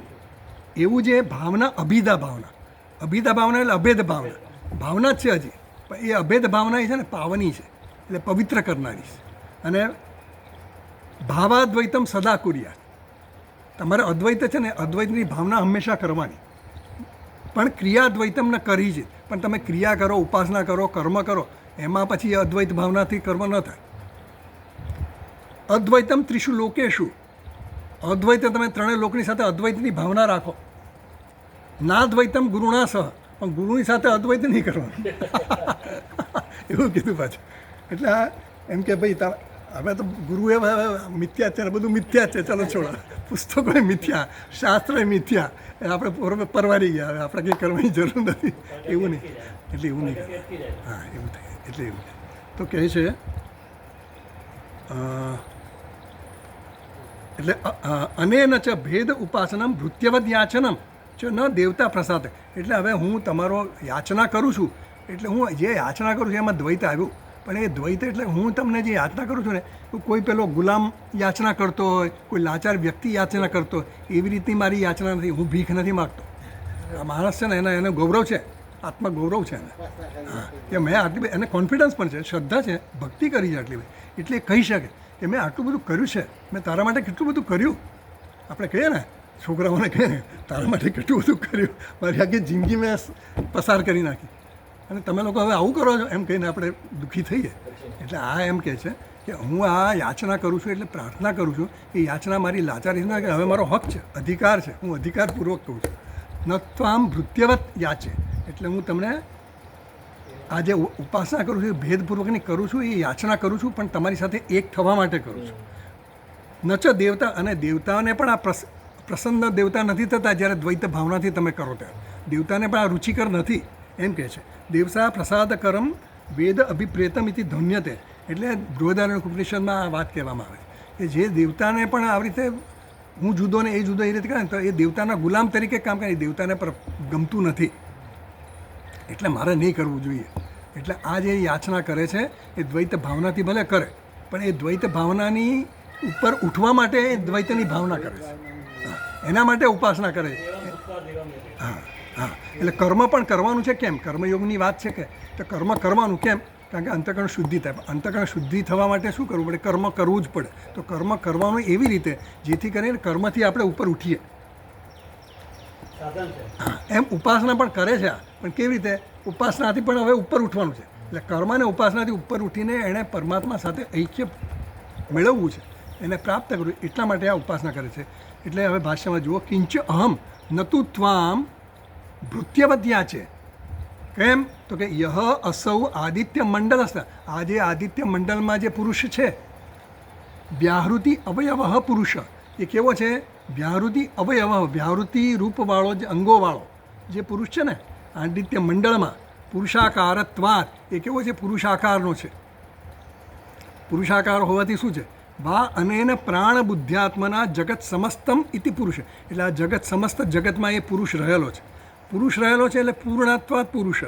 એવું જે ભાવના, અભિધા ભાવના. અભિધા ભાવના એટલે અભેદ ભાવના, ભાવના જ છે હજી, પણ એ અભેદ ભાવના એ છે ને પાવની છે, એટલે પવિત્ર કરનારી છે. અને ભાવાદ્વૈતમ સદા કુર્યા. તમારે અદ્વૈત છે ને, અદ્વૈતની ભાવના હંમેશા કરવાની, પણ ક્રિયાદ્વૈતમ ન કરી છે. પણ તમે ક્રિયા કરો, ઉપાસના કરો, કર્મ કરો, એમાં પછી એ અદ્વૈત ભાવનાથી કર્મ ન થાય. અદ્વૈતમ ત્રિષુ લોકેશુ. અદ્વૈત તમે ત્રણેય લોકની સાથે અદ્વૈતની ભાવના રાખો. નાદ્વૈતમ ગુરુણા સહ, પણ ગુરુની સાથે અદ્વૈત નહીં કરવાનું. એવું કીધું પાછું. એટલે એમ કે ભાઈ હવે તો ગુરુ એ મિથ્યા છે, બધું મિથ્યા છે, ચાલો છોડો. પુસ્તકો મિથ્યા, શાસ્ત્ર મિથ્યા, આપણે પરવારી ગયા, હવે આપણે કંઈ કરવાની જરૂર નથી. એવું નહીં, એટલે એવું નહીં. હા, એવું થાય. એટલે એવું તો કહે છે. એટલે અનેન ચ ભેદ ઉપાસનમ ભૃત્યવદ યાચનમ ચ ન દેવતા પ્રસાદ. એટલે હવે હું તમારો યાચના કરું છું, એટલે હું જે યાચના કરું છું એમાં દ્વૈત આવ્યું, પણ એ દ્વૈત એટલે હું તમને જે યાચના કરું છું ને, કોઈ પેલો ગુલામ યાચના કરતો હોય, કોઈ લાચાર વ્યક્તિ યાચના કરતો હોય, એવી રીતની મારી યાચના નથી. હું ભીખ નથી માગતો. આ માણસ છે ને, એને ગૌરવ છે, આત્મગૌરવ છે એને. હા, કે મેં આટલી, એને કોન્ફિડન્સ પણ છે, શ્રદ્ધા છે, ભક્તિ કરી છે આટલી બધી, એટલે કહી શકે કે મેં આટલું બધું કર્યું છે, મેં તારા માટે કેટલું બધું કર્યું. આપણે કહીએ ને, છોકરાઓને કહીએ ને, તારા માટે કેટલું બધું કર્યું, મારી આખી જિંદગી મેં પસાર કરી નાખી, અને તમે લોકો હવે આવું કરો છો એમ કહીને આપણે દુઃખી થઈએ. એટલે આ એમ કહે છે કે હું આ યાચના કરું છું એટલે પ્રાર્થના કરું છું એ યાચના મારી લાચારી ના કે હવે મારો હક છે, અધિકાર છે, હું અધિકારપૂર્વક કહું છું. ન ત્વામ ભૃત્યવત યાચે, એટલે હું તમને આ જે ઉપાસના કરું છું એ ભેદપૂર્વકની કરું છું, એ યાચના કરું છું, પણ તમારી સાથે એક થવા માટે કરું છું. ન ચ દેવતા, અને દેવતાઓને પણ આ પ્રસન્ન દેવતા નથી થતા જ્યારે દ્વૈત ભાવનાથી તમે કરો ત્યારે. દેવતાને પણ આ રુચિકર નથી એમ કહે છે. દેવસા પ્રસાદકરમ વેદ અભિપ્રેતમ ઇતિ ધન્યતે, એટલે બૃહદારણ્યક ઉપનિષદમાં આ વાત કહેવામાં આવે છે કે જે દેવતાને પણ આવી રીતે હું જુદો ને એ જુદો એ રીતે કરે ને તો એ દેવતાના ગુલામ તરીકે કામ કરે, દેવતાને પર ગમતું નથી, એટલે મારે નહીં કરવું જોઈએ. એટલે આ જે યાચના કરે છે એ દ્વૈત ભાવનાથી ભલે કરે, પણ એ દ્વૈત ભાવનાની ઉપર ઉઠવા માટે એ દ્વૈતની ભાવના કરે છે, એના માટે ઉપાસના કરે છે. હા હા, એટલે કર્મ પણ કરવાનું છે. કેમ? કર્મયોગની વાત છે કે તો કર્મ કરવાનું કેમ? કારણ કે અંતઃકરણ શુદ્ધિ થાય. અંતઃકરણ શુદ્ધિ થવા માટે શું કરવું પડે? કર્મ કરવું જ પડે. તો કર્મ કરવાનું એવી રીતે જેથી કરીને કર્મથી આપણે ઉપર ઉઠીએ. હા, એમ ઉપાસના પણ કરે છે, પણ કેવી રીતે? ઉપાસનાથી પણ હવે ઉપર ઉઠવાનું છે. એટલે કર્મ અને ઉપાસનાથી ઉપર ઉઠીને એણે પરમાત્મા સાથે ઐક્ય મેળવવું છે, એને પ્રાપ્ત કરવું, એટલા માટે આ ઉપાસના કરે છે. એટલે હવે ભાષ્યમાં જુઓ, કિંચ અહમ નતુ ત્વામ ભૃત્યવત્યા છે. કેમ? તો કે યહ અસૌ આદિત્ય મંડળ હસ્ત, આ જે આદિત્ય મંડળમાં જે પુરુષ છે, વ્યાહૃતિ અવયવ પુરુષ, એ કેવો છે? વ્યાહૃતિ અવયવ, વ્યાહૃતિ રૂપવાળો, જે અંગોવાળો જે પુરુષ છે ને આદિત્ય મંડળમાં, પુરુષાકારત્વાત, એ કેવો છે? પુરુષાકારનો છે. પુરુષાકાર હોવાથી શું છે? વા અનેન પ્રાણ બુદ્ધ્યાત્મના જગત સમસ્તમ ઇતિ પુરુષ, એટલે આ જગત સમસ્ત જગતમાં એ પુરુષ રહેલો છે. પુરુષ રહેલો છે એટલે પૂર્ણત્વાત પુરુષ,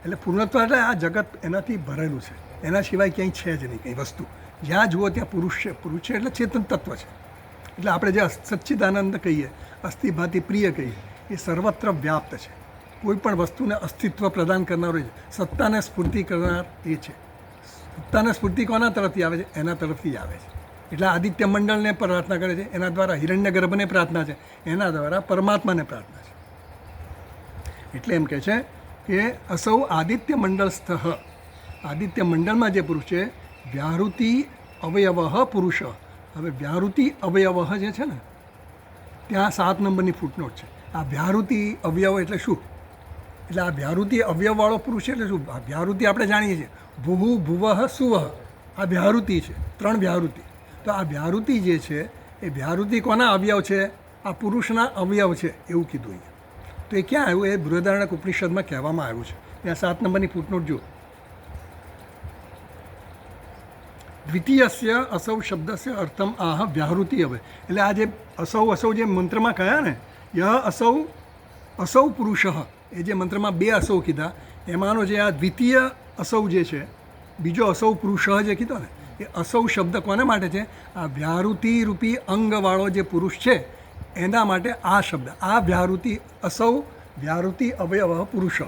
એટલે પૂર્ણત્વ એટલે આ જગત એનાથી ભરેલું છે, એના સિવાય ક્યાંય છે જ નહીં કંઈ વસ્તુ. જ્યાં જુઓ ત્યાં પુરુષ છે. પુરુષ છે એટલે ચેતન તત્વ છે. એટલે આપણે જે સચ્ચિદાનંદ કહીએ, અસ્થિભાતિ પ્રિય કહીએ, એ સર્વત્ર વ્યાપ્ત છે. કોઈ પણ વસ્તુને અસ્તિત્વ પ્રદાન કરનારો છે, સત્તાને સ્ફૂર્તિ કરનાર એ છે. સત્તાને સ્ફૂર્તિ કોના તરફથી આવે છે? એના તરફથી આવે છે. એટલે આદિત્ય મંડળને પ્રાર્થના કરે છે, એના દ્વારા હિરણ્ય ગર્ભને પ્રાર્થના છે, એના દ્વારા પરમાત્માને પ્રાર્થના છે. એટલે એમ કહે છે કે અસૌ આદિત્ય મંડળસ્થ, આદિત્ય મંડળમાં જે પુરુષ છે, વ્યાહૃતિ અવયવ પુરુષ. હવે વ્યાહૃતિ અવયવ જે છે ને, ત્યાં 7 નંબરની ફૂટનોટ છે. આ વ્યાહૃતિ અવયવ એટલે શું? એટલે આ વ્યાહૃતિ અવયવવાળો પુરુષ એટલે શું? આ વ્યાહૃતિ આપણે જાણીએ છીએ, ભુહુ ભુવઃ સુવઃ, આ વ્યાહૃતિ છે, 3 વ્યાહૃતિ. તો આ વ્યાહૃતિ જે છે એ વ્યાહૃતિ કોના અવયવ છે? આ પુરુષના અવયવ છે એવું કીધું અહીંયા. તો એ ક્યાં આવ્યું? એ બૃહદારણ્યક ઉપનિષદમાં કહેવામાં આવ્યું છે. ત્યાં 7 નંબરની ફૂટનોટ જુઓ. દ્વિતીયસ્ય અસૌ શબ્દસ્ય અર્થમ આહ વ્યાહૃતિ હવે, એટલે આ જે અસૌ અસૌ જે મંત્રમાં કહ્યા ને, યહ અસૌ અસૌ પુરુષ, એ જે મંત્રમાં 2 અસૌ કીધા, એમાંનો જે આ દ્વિતીય અસૌ જે છે, બીજો અસૌ પુરુષ જે કીધો ને, એ અસૌ શબ્દ કોને માટે છે? આ વ્યાહૃતિ રૂપી અંગવાળો જે પુરુષ છે એના માટે આ શબ્દ. આ વ્યાહૃતિ અસૌ વ્યાહૃતિ અવયવ પુરુષ,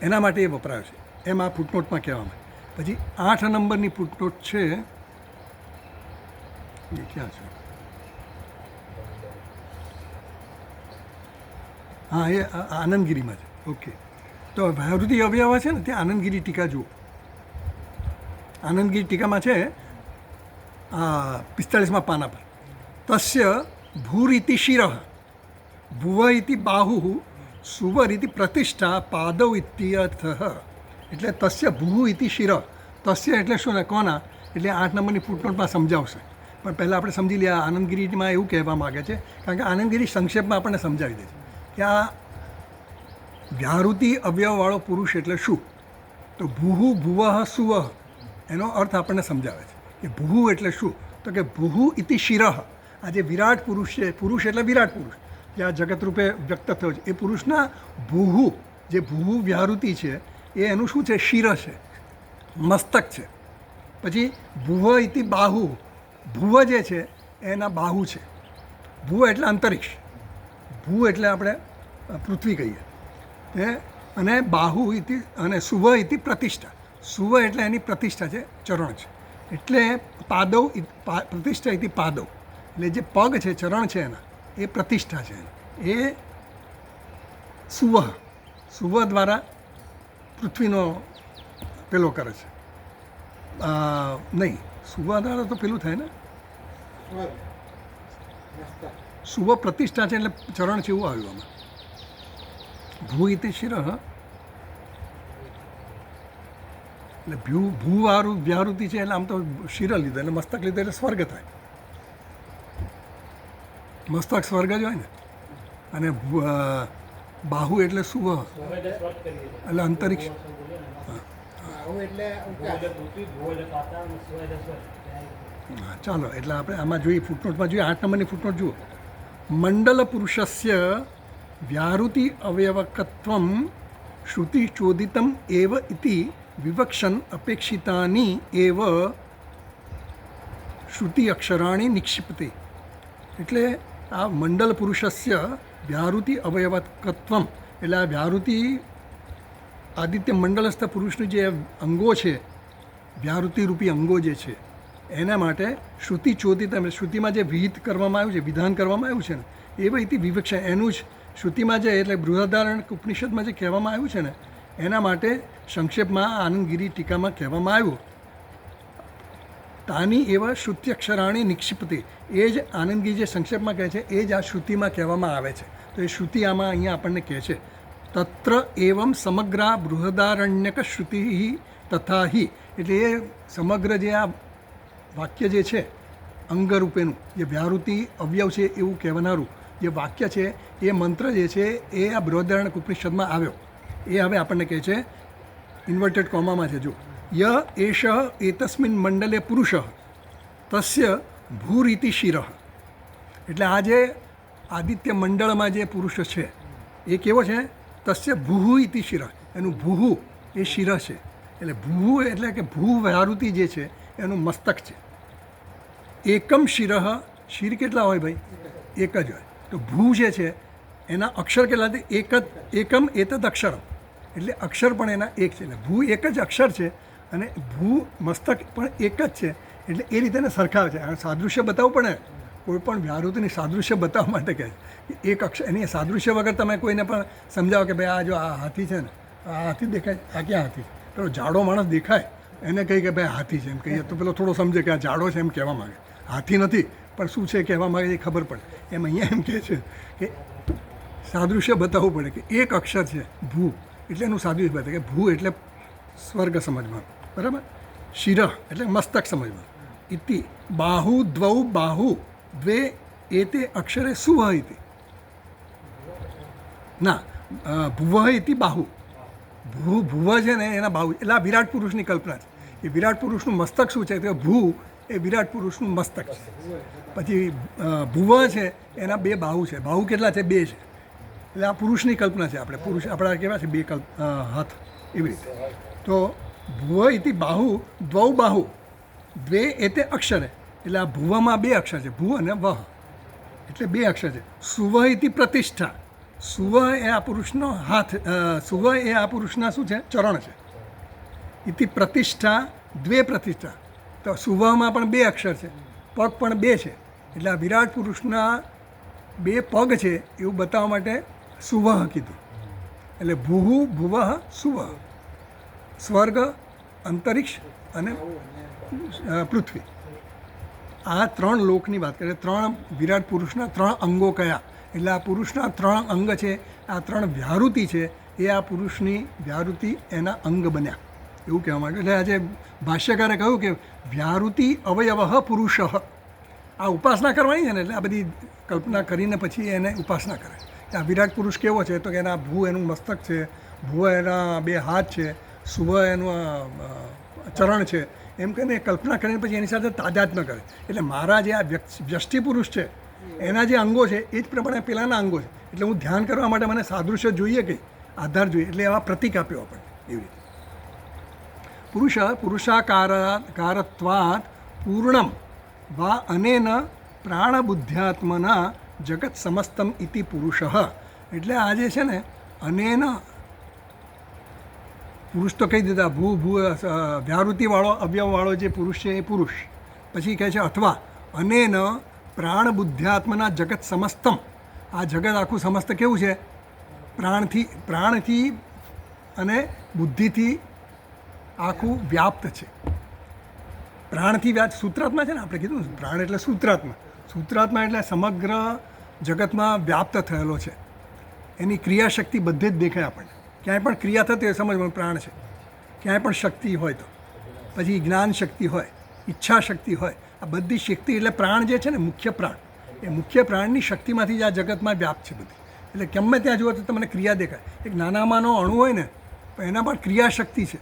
એના માટે એ વપરાયો છે, એમ આ ફૂટનોટમાં કહેવામાં. પછી 8 નંબરની ફૂટનોટ છે, એ ક્યાં છે? હા, એ આનંદગીરીમાં છે. ઓકે, તો વ્યાહૃતિ અવયવ છે ને, ત્યાં આનંદગીરી ટીકા જુઓ. આનંદગીરી ટીકામાં છે 45મા પાના પર, તસ્ય ભૂરીતિ શિરઃ, ભુવ ઇતિ બાહુ, સુવર ઇતિ પ્રતિષ્ઠા, પાદવ ઇત્યર્થ. એટલે તસ્ય ભૂ ઇતિ શિર, તસ્ય એટલે શું ને, કોના? એટલે 8 નંબરની ફૂટનોટમાં સમજાવશે. પણ પહેલાં આપણે સમજી લઈએ, આનંદગીરીમાં એવું કહેવા માગે છે, કારણ કે આનંદગીરી સંક્ષેપમાં આપણને સમજાવી દે છે કે આ વ્યાહૃતિ અવયવવાળો પુરુષ એટલે શું. તો ભૂહુ ભુવઃ સુવઃ, એનો અર્થ આપણને સમજાવે છે કે ભૂહુ એટલે શું. તો કે ભૂહુ ઇતિ શિરઃ, આ જે વિરાટ પુરુષ છે, પુરુષ એટલે વિરાટ પુરુષ જે આ જગત રૂપે વ્યક્ત થયો છે, એ પુરુષના ભૂહુ, જે ભૂહુ વ્યાહૃતિ છે, એ એનું શું છે? શિર છે, મસ્તક છે. પછી ભુવ ઇતિ બાહુ, ભુવ જે છે એના બાહુ છે. ભુવ એટલે અંતરિક્ષ, ભૂ એટલે આપણે પૃથ્વી કહીએ, અને બાહુ ઇતિ, અને સુવ ઇતિ પ્રતિષ્ઠા, સુવ એટલે એની પ્રતિષ્ઠા છે, ચરણ છે. એટલે પાદવ પ્રતિષ્ઠા ઇતિ પાદવ, એટલે જે પગ છે, ચરણ છે એના, એ પ્રતિષ્ઠા છે. એ સુવ દ્વારા પૃથ્વીનો પેલો કરે છે, નહીં, સુવાધારા તો પેલું થાય ને, સુવ પ્રતિષ્ઠા છે એટલે ચરણ છે એવું આવ્યું આમાં. ભૂ ઇતિ શિર એટલે ભૂ વ્યાહૃતિ છે એટલે આમ તો શિર લીધો એટલે મસ્તક લીધો એટલે સ્વર્ગ થાય. મસ્તક સ્વર્ગ જ હોય ને. અને બાહુ એટલે સુવ એટલે અંતરિક્ષ. ચાલો એટલે આપણે આમાં જોઈએ, ફૂટનોટમાં જોઈએ, 8 નંબરની ફૂટનોટ જુઓ. મંડલ પુરુષસ્ય વ્યાહૃતિ અવયવકત્વમ શ્રુતિ ચોદિતમ એવ ઇતિ વિવક્ષન અપેક્ષિતાની એવ શ્રુતિ અક્ષરાણી નિક્ષિપતે. એટલે આ મંડલ પુરુષસ્ય વ્યાહૃતિ અવયવકત્વમ એટલે આ વ્યાહૃતિ આદિત્ય મંડળસ્થ પુરુષનું જે અંગો છે, વ્યાહૃતિ રૂપી અંગો જે છે એના માટે શ્રુતિ ચોદિત, શ્રુતિમાં જે વિહિત કરવામાં આવ્યું છે, વિધાન કરવામાં આવ્યું છે ને, એવ ઇતિ વિવક્ષા, એનું જ શ્રુતિમાં જે એટલે બૃહદારણ્ય ઉપનિષદમાં જે કહેવામાં આવ્યું છે ને એના માટે સંક્ષેપમાં આનંદગીરી ટીકામાં કહેવામાં આવ્યું. તાની એવા શ્રુત્યક્ષરાણી નિક્ષિપતિ, એ જ આનંદગીરી જે સંક્ષેપમાં કહે છે એ જ આ શ્રુતિમાં કહેવામાં આવે છે. તો એ શ્રુતિ આમાં અહીંયા આપણને કહે છે. તત્ર એવમ સમગ્ર બૃહદારણ્યક શ્રુતિ તથા હિ, એટલે એ સમગ્ર જે આ વાક્ય જે છે અંગરૂપેનું જે વ્યાહૃતિ અવયવ છે એવું કહેનારું જે વાક્ય છે એ મંત્ર જે છે એ આ બૃહદારણ્યક ઉપનિષદમાં આવ્યો. એ હવે આપણને કહે છે ઇન્વર્ટેડ કોમામાં છે, જો ય એષ એતસ્મિન મંડલે પુરુષ તસ્ય ભૂરીતિ શિર. એટલે આ જે આદિત્ય મંડળમાં જે પુરુષ છે એ કેવો છે? તસ્ય ભૂહુ ઇતિ શિર, એનું ભૂહુ એ શિર છે. એટલે ભૂહુ એટલે કે ભૂ વ્યાહૃતિ જે છે એનું મસ્તક છે. એકમ શિર, શિર કેટલા હોય ભાઈ? એક જ હોય. તો ભૂ જે છે એના અક્ષર કેટલા? એકમ એતદ અક્ષરમ, એટલે અક્ષર પણ એના એક છે. એટલે ભૂ એક જ અક્ષર છે અને ભૂ મસ્તક પણ એક જ છે. એટલે એ રીતે એને સરખાવે છે. સાદૃશ્ય બતાવવું પડે, કોઈ પણ વ્યાહૃતિની સાદૃશ્ય બતાવવા માટે કહે છે એક અક્ષર. એની સાદૃશ્ય વગર તમે કોઈને પણ સમજાવો કે ભાઈ આ જો આ હાથી છે ને, આ હાથી દેખાય, આ ક્યાં હાથી? પેલો જાડો માણસ દેખાય એને કહી કે ભાઈ હાથી છે એમ કહીએ તો પેલો થોડો સમજે કે આ જાડો છે એમ કહેવા માગે. હાથી નથી પણ શું છે કહેવા માગે એ ખબર પડે. એમ અહીંયા એમ કહે છે કે સાદૃશ્ય બતાવવું પડે કે એક અક્ષર છે ભૂ, એટલે એનું સાદૃશ્ય બતાવે કે ભૂ એટલે સ્વર્ગ સમજવાનું, બરાબર? શિર એટલે મસ્તક સમજવાનું. ઇતિ બાહુ દ્વૌ બાહુ દ્વે એતે અક્ષરે સુવ ઇતિ, ના ભુવ ઇતિ બાહુ. ભુવ છે ને એના બાહુ, એટલે આ વિરાટ પુરુષની કલ્પના છે. એ વિરાટ પુરુષનું મસ્તક શું છે? તો ભૂ એ વિરાટ પુરુષનું મસ્તક છે. પછી ભુવ છે એના 2 બાહુ છે. બાહુ કેટલા છે? 2 છે. એટલે આ પુરુષની કલ્પના છે. આપણે પુરુષ આપણા કેવા છે? 2 હાથ એવી રીતે. તો ભુવ ઇતિ બાહુ દ્વૌ બાહુ દ્વે એતે અક્ષરે, એટલે આ ભુવમાં 2 અક્ષર છે, ભૂ અને વહ, એટલે 2 અક્ષર છે. સુવ ઇતિ પ્રતિષ્ઠા, સુવ એ આ પુરુષનો હાથ, સુવ એ આ પુરુષના શું છે? ચરણ છે. ઇતિ પ્રતિષ્ઠા દ્વે પ્રતિષ્ઠા, તો સુવમાં પણ 2 અક્ષર છે, પગ પણ 2 છે. એટલે આ વિરાટ પુરુષના 2 પગ છે એવું બતાવવા માટે સુવહ કીધું. એટલે ભૂહુ ભુવઃ સુવહ, સ્વર્ગ, અંતરિક્ષ અને પૃથ્વી, આ 3 લોકની વાત કરીએ. 3 વિરાટ પુરુષના 3 અંગો કયા? એટલે આ પુરુષના 3 અંગ છે, આ 3 વ્યાહૃતિ છે, એ આ પુરુષની વ્યાહૃતિ એના અંગ બન્યા એવું કહેવા માંગે. એટલે આજે ભાષ્યકારે કહ્યું કે વ્યાહૃતિ અવયવ પુરુષ, આ ઉપાસના કરવાની છે ને, એટલે આ બધી કલ્પના કરીને પછી એને ઉપાસના કરે. આ વિરાટ પુરુષ કેવો છે? તો કે એના ભૂ એનું મસ્તક છે, ભૂ એના 2 હાથ છે, સુવ એનું ચરણ છે, એમ કરીને કલ્પના કરીને પછી એની સાથે તાદાત્મ્ય કરે. એટલે મારા જે આ વ્યષ્ટિ પુરુષ છે એના જે અંગો છે એ જ પ્રમાણે પેલાના અંગો છે. એટલે હું ધ્યાન કરવા માટે મને સાદૃશ્ય જોઈએ કે આધાર જોઈએ, એટલે એવા પ્રતીક આપ્યો આપણને એવી રીતે. પુરુષાકારત્વાત પૂર્ણમ વા અનેન પ્રાણબુદ્ધ્યાત્મના જગત સમસ્તમ ઇતિ પુરુષ. એટલે આ જે છે ને અનેન પુરુષ તો કહી દીધા, ભૂ વ્યાહૃતિવાળો અવયવવાળો જે પુરુષ છે એ પુરુષ. પછી કહે છે અથવા અનેન પ્રાણબુદ્ધ્યાત્મના જગત સમસ્તમ, આ જગત આખું સમસ્ત કેવું છે? પ્રાણથી અને બુદ્ધિથી આખું વ્યાપ્ત છે. પ્રાણથી વ્યાજ સૂત્રાત્મા છે ને, આપણે કીધું ને પ્રાણ એટલે સૂત્રાત્મા. સૂત્રાત્મા એટલે સમગ્ર જગતમાં વ્યાપ્ત થયેલો છે. એની ક્રિયાશક્તિ બધે જ દેખાય આપણને. ક્યાંય પણ ક્રિયા થતી હોય સમજવાનું પ્રાણ છે. ક્યાંય પણ શક્તિ હોય તો, પછી જ્ઞાન શક્તિ હોય, ઈચ્છા શક્તિ હોય, આ બધી શક્તિ એટલે પ્રાણ જે છે ને, મુખ્ય પ્રાણ, એ મુખ્ય પ્રાણની શક્તિમાંથી જ આ જગતમાં વ્યાપ છે બધી. એટલે ગમે ત્યાં જુઓ તો તમને ક્રિયા દેખાય. એક નાનામાંનો અણુ હોય ને, પણ એના પણ ક્રિયાશક્તિ છે.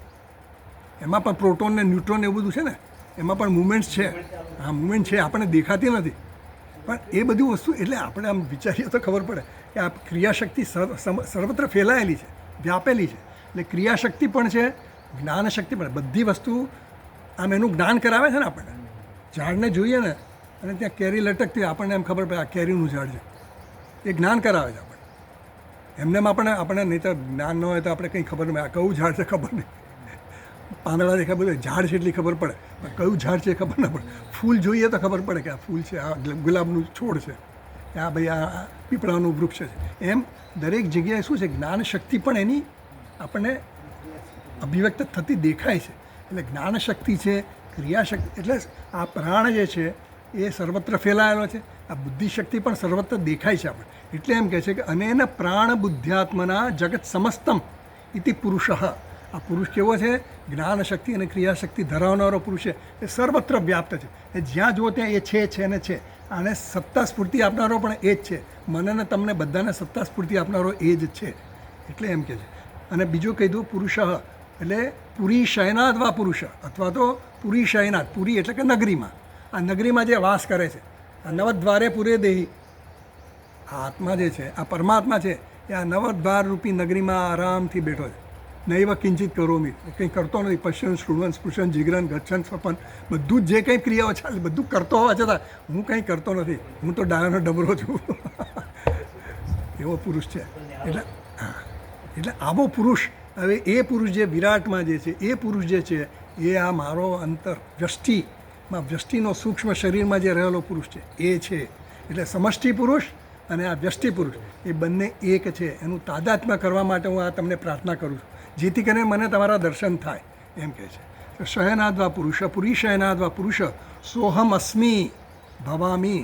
એમાં પણ પ્રોટોન ને ન્યુટ્રોન એવું બધું છે ને, એમાં પણ મુવમેન્ટ્સ છે. હા, મુવમેન્ટ છે, આપણને દેખાતી નથી, પણ એ બધી વસ્તુ એટલે આપણે આમ વિચારીએ તો ખબર પડે કે આ ક્રિયાશક્તિ સર્વત્ર ફેલાયેલી છે, વ્યાપેલી છે. એટલે ક્રિયાશક્તિ પણ છે, જ્ઞાનશક્તિ પણ. બધી વસ્તુ આમ એનું જ્ઞાન કરાવે છે ને આપણને. ઝાડને જોઈએ ને અને ત્યાં કેરી લટકતી હોય, આપણને એમ ખબર પડે આ કેરીનું ઝાડ છે. એ જ્ઞાન કરાવે છે આપણને. એમને આપણને નહીં તો જ્ઞાન ન હોય તો આપણે કંઈ ખબર નહીં, આ કયું ઝાડ છે ખબર નહીં. પાંદડા દેખાય બધું, ઝાડ છે એટલી ખબર પડે, પણ કયું ઝાડ છે ખબર ના પડે. ફૂલ જોઈએ તો ખબર પડે કે આ ફૂલ છે, આ ગુલાબનું છોડ છે, આ ભાઈ આ પીપળાનું વૃક્ષ છે. એમ દરેક જગ્યાએ શું છે, જ્ઞાન શક્તિ પણ એની આપણને અભિવ્યક્ત થતી દેખાય છે. એટલે જ્ઞાન શક્તિ છે, ક્રિયાશક્તિ. એટલે આ પ્રાણ જે છે એ સર્વત્ર ફેલાયેલો છે. આ બુદ્ધિશક્તિ પણ સર્વત્ર દેખાય છે આપણે. એટલે એમ કહે છે કે અનેન પ્રાણ બુદ્ધ્યાત્મના જગત સમસ્તમ ઇતિ પુરુષ. આ પુરુષ કેવો છે? જ્ઞાન શક્તિ અને ક્રિયાશક્તિ ધરાવનારો પુરુષ છે. એ સર્વત્ર વ્યાપ્ત છે. એ જ્યાં જુઓ ત્યાં એ છે ને છે. આને સત્તા સ્ફૂર્તિ આપનારો પણ એ જ છે. મને તમને બધાને સત્તા સ્ફૂર્તિ આપનારો એ જ છે. એટલે એમ કહે છે. અને બીજું કહી દઉં, પુરુષ એટલે પુરી શયનાદ વા પુરુષ, અથવા તો પુરી શયનાદ. પુરી એટલે કે નગરીમાં, આ નગરીમાં જે વાસ કરે છે, આ નવદ્વારે પુરે દેહી. આ આત્મા જે છે, આ પરમાત્મા છે, એ આ નવદ્વાર રૂપી નગરીમાં આરામથી બેઠો છે. નૈવ કિંચિત કરોમી, કંઈ કરતો નથી. પશ્યન શ્રુવન સ્પૃશન જીગ્રન ગચ્છન સ્વપન, બધું જ જે કંઈ ક્રિયાઓ ચાલે બધું કરતો હોવા છતાં હું કંઈ કરતો નથી, હું તો ડાયોનો ડબરો છું. એવો પુરુષ છે. એટલે હા, એટલે આવો પુરુષ. હવે એ પુરુષ જે વિરાટમાં જે છે, એ પુરુષ જે છે એ આ મારો અંતર વ્યષ્ટિમાં, વ્યષ્ટિનો સૂક્ષ્મ શરીરમાં જે રહેલો પુરુષ છે એ છે. એટલે સમષ્ટિ પુરુષ અને આ વ્યષ્ટિ પુરુષ એ બંને એક છે. એનું તાદાત્મ્ય કરવા માટે હું આ તમને પ્રાર્થના કરું છું, જેથી કરીને મને તમારા દર્શન થાય. એમ કહે છે શયનાદ્વા પુરુષ, પુરી શયનાદ્વા પુરુષ, સોહમ અસ્મિ ભવામી.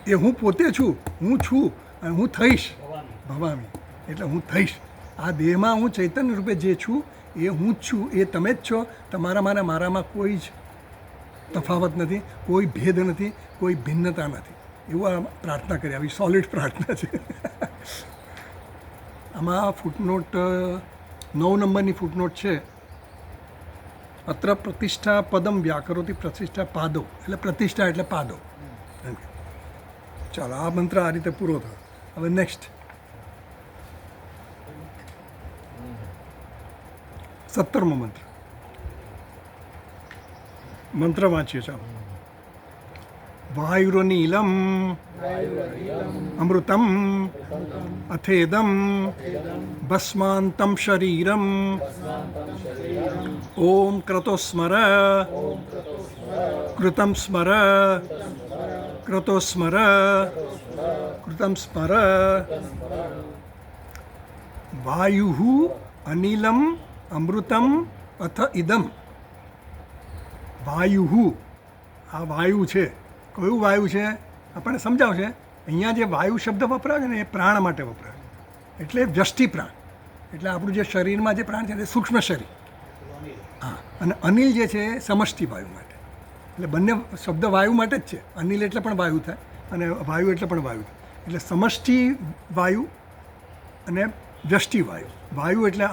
એ હું પોતે છું, હું છું અને હું થઈશ. ભવામી એટલે હું થઈશ. આ દેહમાં હું ચૈતન્ય રૂપે જે છું એ હું જ છું, એ તમે જ છો. તમારામાં ને મારામાં કોઈ જ તફાવત નથી, કોઈ ભેદ નથી, કોઈ ભિન્નતા નથી. એવું આ પ્રાર્થના કરી, આવી સોલિડ પ્રાર્થના છે. આમાં ફૂટનોટ 9 નંબરની ફૂટનોટ છે. અત્ર પ્રતિષ્ઠા પદમ વ્યાકરોથી પ્રતિષ્ઠા પાદો, એટલે પ્રતિષ્ઠા એટલે પાદો. ચાલો, આ મંત્ર આ રીતે પૂરો થયો. હવે નેક્સ્ટ 17મો મંત્ર. મંત્ર વાંચીએ. ચાલો. વાયુરનીલમ અમૃતમ અથેદમ ભસ્માંતમ શરીરમ ઓમ ક્રતોસ્મર કૃતમ સ્મર ક્રતોસ્મર કૃતમ સ્મર. વાયુ અનિલમ અમૃતમ અથ ઇદમ. વાયુ, આ વાયુ છે. કયું વાયુ છે આપણને સમજાવશે. અહીંયા જે વાયુ શબ્દ વપરાય છે ને એ પ્રાણ માટે વપરાય, એટલે વ્યષ્ટિ પ્રાણ. એટલે આપણું જે શરીરમાં જે પ્રાણ છે એ સૂક્ષ્મ શરીર. હા, અને અનિલ જે છે એ સમષ્ટિ વાયુ માટે. એટલે બંને શબ્દ વાયુ માટે જ છે. અનિલ એટલે પણ વાયુ થાય અને વાયુ એટલે પણ વાયુ થાય. એટલે સમષ્ટિ વાયુ અને વ્યષ્ટિ વાયુ. વાયુ એટલે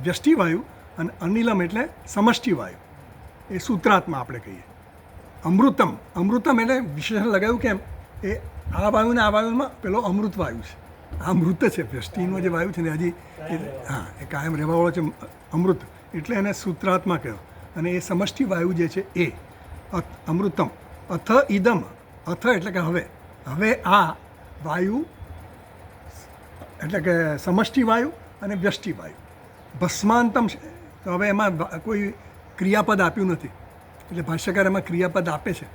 વ્યષ્ટિ વાયુ અને અનિલમ એટલે સમષ્ટિ વાયુ. એ સૂત્રાત્મા આપણે કહીએ. અમૃતમ, અમૃતમ એટલે વિશેષણ લગાવ્યું કેમ? એ આ વાયુને આ વાયુમાં પેલો અમૃત વાયુ છે. આ અમૃત છે. વ્યષ્ટિનો જે વાયુ છે ને હજી હા, એ કાયમ રહેવાવાળો છે અમૃત, એટલે એને સૂત્રાત્મા કહ્યો. અને એ સમષ્ટિ વાયુ જે છે એ અમૃતમ. અથ ઇદમ, અથ એટલે કે હવે, હવે આ વાયુ એટલે કે સમષ્ટિ વાયુ અને વ્યષ્ટિ વાયુ. ભસ્માંતમ, તો હવે એમાં કોઈ ક્રિયાપદ આપ્યું નથી. એટલે ભાષ્યકાર એમાં ક્રિયાપદ આપે છે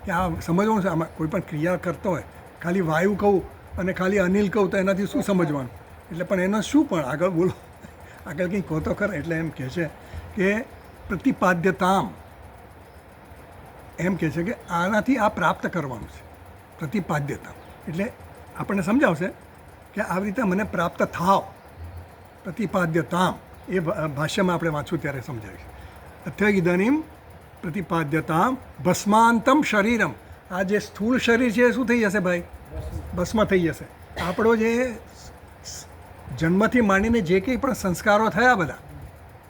કે આ સમજવાનું છે. આમાં કોઈ પણ ક્રિયા કરતો હોય, ખાલી વાયુ કહું અને ખાલી અનિલ કહું તો એનાથી શું સમજવાનું? એટલે પણ એનો શું પણ આગળ બોલો, આગળ કંઈ કહો તો ખરા. એટલે એમ કહે છે કે પ્રતિપાદ્યતામ એમ કહે છે કે આનાથી આ પ્રાપ્ત કરવાનું છે. પ્રતિપાદ્યતા એટલે આપણને સમજાવશે કે આવી રીતે મને પ્રાપ્ત થાવ. પ્રતિપાદ્યતામ એ ભાષ્યમાં આપણે વાંચું ત્યારે સમજાવીશ. અત્ય ઇદાનીમ પ્રતિપાદ્યતામ ભસ્માંતમ શરીરમ. આ જે સ્થૂળ શરીર છે એ શું થઈ જશે ભાઈ? ભસ્મ થઈ જશે. આપણો જે જન્મથી માંડીને જે કંઈ પણ સંસ્કારો થયા, બધા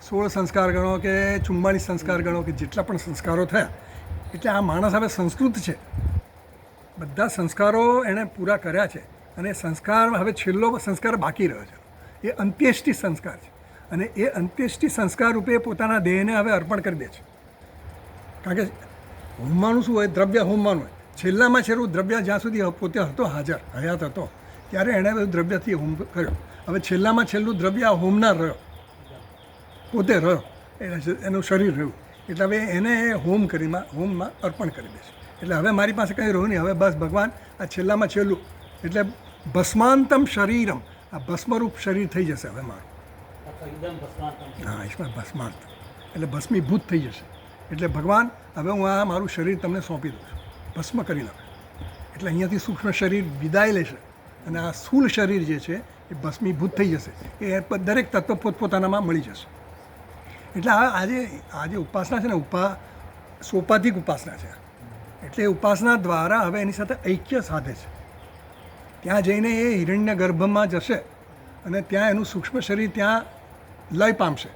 16 સંસ્કાર ગણો કે 44 સંસ્કાર ગણો કે જેટલા પણ સંસ્કારો થયા, એટલે આ માણસ હવે સંસ્કૃત છે. બધા સંસ્કારો એણે પૂરા કર્યા છે અને સંસ્કાર હવે છેલ્લો સંસ્કાર બાકી રહ્યો છે. એ અંત્યેષ્ટિ સંસ્કાર છે અને એ અંત્યેષ્ટિ સંસ્કાર રૂપે પોતાના દેહને હવે અર્પણ કરી દે છે. કારણ કે હોમવાનું શું હોય? દ્રવ્ય હોમવાનું હોય. છેલ્લામાં છેલ્લું દ્રવ્ય જ્યાં સુધી પોતે હતો, હાજર હયાત હતો, ત્યારે એણે બધું દ્રવ્યથી હોમ કર્યો. હવે છેલ્લામાં છેલ્લું દ્રવ્ય આ હોમનાર રહ્યો, પોતે રહ્યો, એનું શરીર રહ્યું. એટલે હવે એને હોમમાં અર્પણ કરી દે છે. એટલે હવે મારી પાસે કંઈ રહ્યું નહીં. હવે બસ ભગવાન આ છેલ્લામાં છેલ્લું, એટલે ભસ્માંતમ શરીરમ, આ ભસ્મરૂપ શરીર થઈ જશે હવે મારું. હા, ઈશ્વર ભસ્માંત એટલે ભસ્મીભૂત થઈ જશે. એટલે ભગવાન હવે હું આ મારું શરીર તમને સોંપી દઉં છું, ભસ્મ કરી નાખે. એટલે અહીંયાથી સૂક્ષ્મ શરીર વિદાય લેશે અને આ સ્થૂળ શરીર જે છે એ ભસ્મીભૂત થઈ જશે. એ દરેક તત્વ પોતપોતાનામાં મળી જશે. એટલે આજે ઉપાસના છે ને, સોપાધિક ઉપાસના છે. એટલે ઉપાસના દ્વારા હવે એની સાથે ઐક્ય સાધે છે. ત્યાં જઈને એ હિરણ્ય ગર્ભમાં જશે અને ત્યાં એનું સૂક્ષ્મ શરીર ત્યાં લય પામશે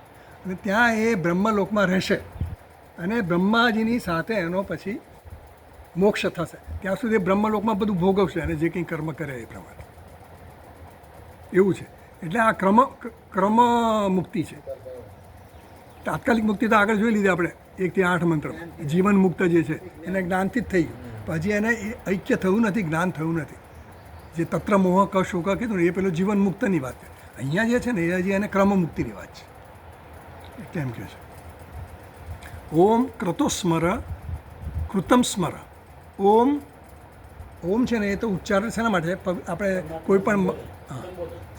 અને ત્યાં એ બ્રહ્મલોકમાં રહેશે અને બ્રહ્માજીની સાથે એનો પછી મોક્ષ થશે. ત્યાં સુધી બ્રહ્મલોકમાં બધું ભોગવશે અને જે કંઈ કર્મ કરે એ પ્રમાણે. એવું છે. એટલે આ ક્રમ મુક્તિ છે. તાત્કાલિક મુક્તિ તો આગળ જોઈ લીધી આપણે 1 થી 8 મંત્ર. જીવન મુક્ત જે છે એને જ્ઞાનથી જ થઈ ગયું. હજી એને ઐક્ય થયું નથી, જ્ઞાન થયું નથી. જે તત્ર મોહ ક શોક કીધું ને એ પેલું જીવન મુક્તની વાત છે. અહીંયા જે છે ને એ હજી એને ક્રમ મુક્તિની વાત છે. એટલે એમ કહે છે ઓમ ક્રતો સ્મર કૃતમ સ્મર. ઓમ છે ને એ તો ઉચ્ચાર શેના માટે? આપણે કોઈ પણ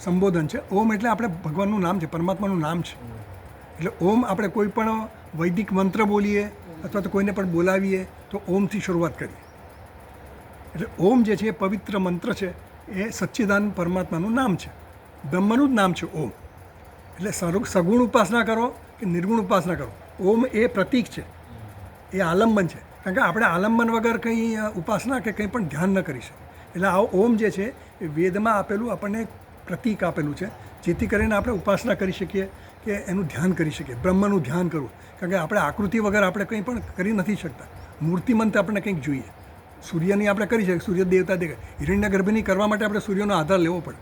સંબોધન છે. ઓમ એટલે આપણે ભગવાનનું નામ છે, પરમાત્માનું નામ છે. એટલે ઓમ આપણે કોઈ પણ વૈદિક મંત્ર બોલીએ અથવા તો કોઈને પણ બોલાવીએ તો ઓમથી શરૂઆત કરીએ. એટલે ઓમ જે છે એ પવિત્ર મંત્ર છે. એ સચ્ચિદાનંદ પરમાત્માનું નામ છે, બ્રહ્મનું જ નામ છે ઓમ. એટલે સગુણ ઉપાસના કરો કે નિર્ગુણ ઉપાસના કરો, ઓમ એ પ્રતીક છે, એ આલંબન છે. કારણ કે આપણે આલંબન વગર કંઈ ઉપાસના કે કંઈ પણ ધ્યાન ન કરી શકીએ. એટલે આ ઓમ જે છે એ વેદમાં આપેલું આપણને પ્રતીક આપેલું છે, જેથી કરીને આપણે ઉપાસના કરી શકીએ કે એનું ધ્યાન કરી શકીએ, બ્રહ્મનું ધ્યાન કરવું. કારણ કે આપણે આકૃતિ વગર આપણે કંઈ પણ કરી નથી શકતા. મૂર્તિમંત આપણને કંઈક જોઈએ. સૂર્યની આપણે કરી શકીએ, સૂર્ય દેવતા દેખાય. હિરણ્ય ગર્ભની કરવા માટે આપણે સૂર્યનો આધાર લેવો પડે.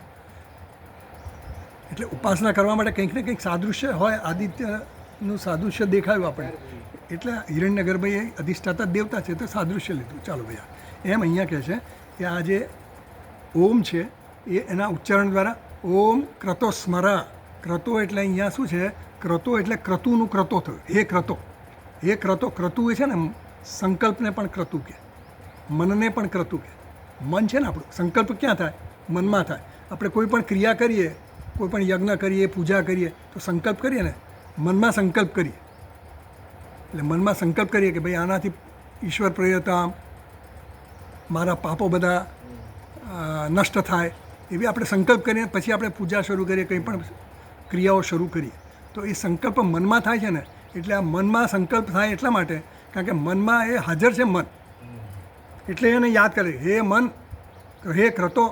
એટલે ઉપાસના કરવા માટે કંઈક ને કંઈક સાદૃશ્ય હોય. આદિત્યનું સાદૃશ્ય દેખાયું આપણને, એટલે હિરણ્ય ગર્ભ એ અધિષ્ઠાતા દેવતા છે તો સાદૃશ્ય લીધું. ચાલો ભૈયા, એમ અહીંયા કહે છે કે આ જે ઓમ છે એ એના ઉચ્ચારણ દ્વારા ઓમ ક્રતો સ્મરા. ક્રતો એટલે અહીંયા શું છે? ક્રતો એટલે ક્રતુનું ક્રતો થયું. હે ક્રતો, હે ક્રતો. ક્રતુ એ છે ને સંકલ્પને પણ ક્રતુ કહે, મનને પણ ક્રતુ કહે. મન છે ને આપણું, સંકલ્પ ક્યાં થાય? મનમાં થાય. આપણે કોઈ પણ ક્રિયા કરીએ, કોઈ પણ યજ્ઞ કરીએ, પૂજા કરીએ તો સંકલ્પ કરીએ ને, મનમાં સંકલ્પ કરીએ. એટલે મનમાં સંકલ્પ કરીએ કે ભાઈ આનાથી ઈશ્વર પ્રિયતા, મારા પાપો બધા નષ્ટ થાય, એવી આપણે સંકલ્પ કરીએ. પછી આપણે પૂજા શરૂ કરીએ, કંઈ પણ ક્રિયાઓ શરૂ કરીએ તો એ સંકલ્પ મનમાં થાય છે ને. એટલે આ મનમાં સંકલ્પ થાય એટલા માટે કારણ કે મનમાં એ હાજર છે મન, એટલે એને યાદ કરે. હે મન, હે ક્રતો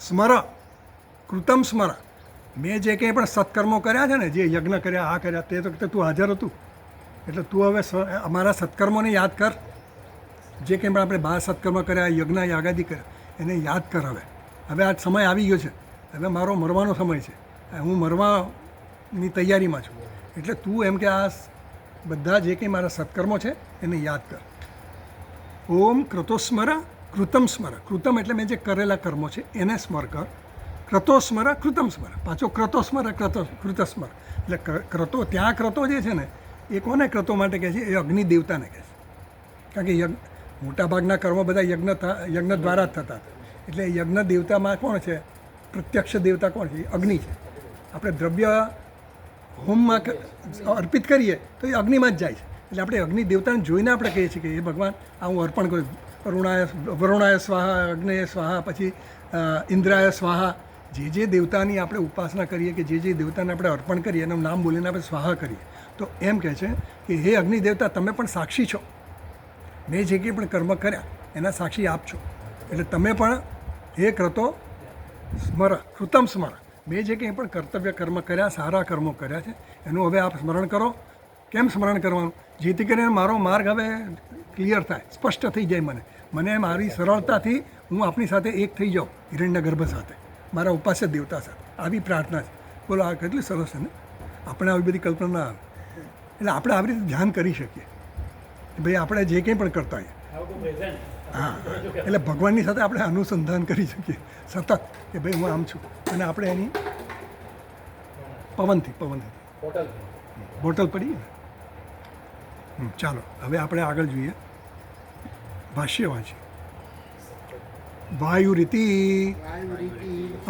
સ્મર કૃતમ સ્મર. મેં જે કંઈ પણ સત્કર્મો કર્યા છે ને, જે યજ્ઞ કર્યા, આ કર્યા, તે વખતે તું હાજર હતું. એટલે તું હવે અમારા સત્કર્મોને યાદ કર. જે કંઈ પણ આપણે બહાર સત્કર્મ કર્યા, યજ્ઞ યાગાદી કર્યા, એને યાદ કર. હવે આ સમય આવી ગયો છે, હવે મારો મરવાનો સમય છે, હું મરવાની તૈયારીમાં છું. એટલે તું એમ કે આ બધા જે કંઈ મારા સત્કર્મો છે એને યાદ કર. ઓમ ક્રતો સ્મર કૃતમ સ્મર. કૃતમ એટલે મેં જે કરેલા કર્મો છે એને સ્મર કર. ક્રતો સ્મર કૃતમ સ્મર. પાછો ક્રતો સ્મર કૃત સ્મર. એટલે ક્રતો, ત્યાં ક્રતો જે છે ને એ કોને ક્રતો માટે કહે છે? એ અગ્નિ દેવતાને કહે છે. કારણ કે મોટાભાગના કર્મો બધા યજ્ઞ દ્વારા જ થતા હતા. એટલે યજ્ઞ દેવતામાં કોણ છે? પ્રત્યક્ષ દેવતા કોણ છે? અગ્નિ છે. આપણે દ્રવ્ય હોમમાં અર્પિત કરીએ તો એ અગ્નિમાં જ જાય છે. એટલે આપણે અગ્નિ દેવતાને જોઈને આપણે કહીએ છીએ કે એ ભગવાન આ હું અર્પણ કરું. વરુણાય સ્વાહા, અગ્નેય સ્વાહા, પછી ઇન્દ્રાય સ્વાહા. જે દેવતાની આપણે ઉપાસના કરીએ કે જે દેવતાને આપણે અર્પણ કરીએ એનું નામ બોલીને આપણે સ્વાહા કરીએ તો એમ કહે છે કે હે અગ્નિ દેવતા, તમે પણ સાક્ષી છો. મેં જે કંઈ પણ કર્મ કર્યા એના સાક્ષી આપ છો. એટલે તમે પણ હે ક્રતો સ્મર, કૃતમ સ્મર. મેં જે કંઈ પણ કર્તવ્ય કર્મ કર્યા, સારા કર્મો કર્યા છે એનું હવે આપ સ્મરણ કરો. કેમ સ્મરણ કરવાનું? જેથી કરીને મારો માર્ગ હવે ક્લિયર થાય, સ્પષ્ટ થઈ જાય. મને મારી સરળતાથી હું આપની સાથે એક થઈ જાઉં, હિરણ્ય ગર્ભ સાથે, મારા ઉપાસ્ય દેવતા સાથે. આવી પ્રાર્થના છે. બોલો, આ કેટલી સરસ છે ને. આપણે આવી બધી કલ્પના ના આવે. એટલે આપણે આવી રીતે ધ્યાન કરી શકીએ કે ભાઈ આપણે જે કંઈ પણ કરતા હોઈએ, હા, એટલે ભગવાનની સાથે આપણે અનુસંધાન કરી શકીએ સતત કે ભાઈ હું આમ છું. અને આપણે એની પવનથી બોટલ પડી ને. ચાલો હવે આપણે આગળ જોઈએ. ભાષ્ય વાંચીએ. વાયુરીતિ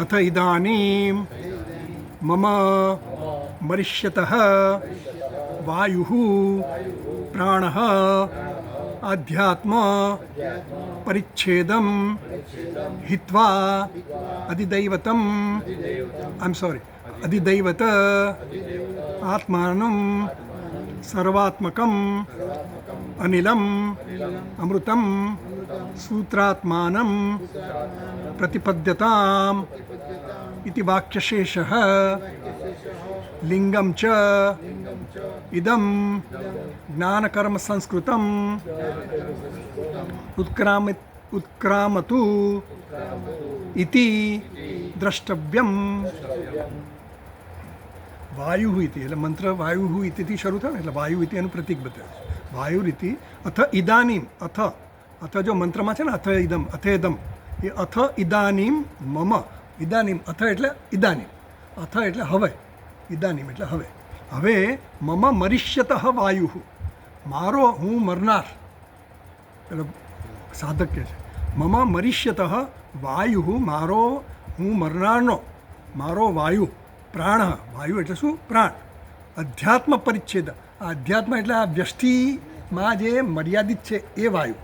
અથ ઇદાનીમ મમ મરિષ્યતઃ વાયુ પ્રાણ આધ્યાત્મ પરિચ્છેદમ હિત્વા અધિદૈવતમ અધિદૈવત આત્માનમ સર્વાત્મકમ અનિલમ અમૃતમ સૂત્રાત્માનમ પ્રતિપદ્યતામ ઇતિ વાક્યશેષઃ લિંગમ ચ ઇદમ જ્ઞાનકર્મ સંસ્કૃતમ ઉત્ક્રામતુ ઇતિ દ્રષ્ટવ્યમ. વાયુ ઇતિ એટલે મંત્ર વાયુ ઇતિથી શરૂ થાય ને એટલે વાયુ ઇતિ એનું પ્રતીક બતાવે છે. વાયુ ઇતિ અથ ઇદાનીમ. અથ જો મંત્રમાં છે ને અથ ઇદમ, અથેદમ, એ અથ ઇદાનીમ મમ. ઇદાનીમ અથ એટલે ઇદાનીમ, અથ એટલે હવે, ઇદાનીમ એટલે હવે. હવે મમ મરિષ્યતઃ વાયુ, મારો હું મરનાર, એટલે સાધક કહે છે મમ મરિષ્યતઃ વાયુ, મારો હું મરનારનો મારો વાયુ, પ્રાણ, વાયુ એટલે શું? પ્રાણ. અધ્યાત્મ પરિચ્છેદ, આ અધ્યાત્મ એટલે આ વ્યષ્ટિમાં જે મર્યાદિત છે એ વાયુ.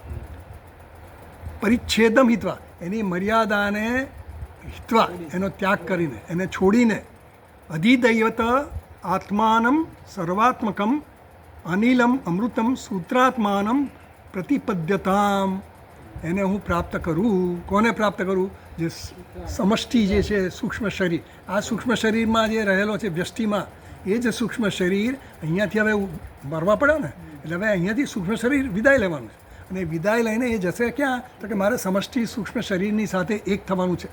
પરિચ્છેદમ હિત્વા, એની મર્યાદાને હિત્વા, એનો ત્યાગ કરીને, એને છોડીને, અધિદૈવત આત્માનમ સર્વાત્મકમ અનિલમ અમૃતમ સૂત્રાત્માનમ પ્રતિપદ્યતામ, એને હું પ્રાપ્ત કરું. કોને પ્રાપ્ત કરું? જે સમષ્ટિ જે છે, સૂક્ષ્મ શરીર. આ સૂક્ષ્મ શરીરમાં જે રહેલો છે વ્યષ્ટિમાં, એ જ સૂક્ષ્મ શરીર અહીંયાથી હવે મરવા પડે ને, એટલે હવે અહીંયાથી સૂક્ષ્મ શરીર વિદાય લેવાનું છે. અને વિદાય લઈને એ જશે ક્યાં? તો કે મારે સમષ્ટિ સૂક્ષ્મ શરીરની સાથે એક થવાનું છે.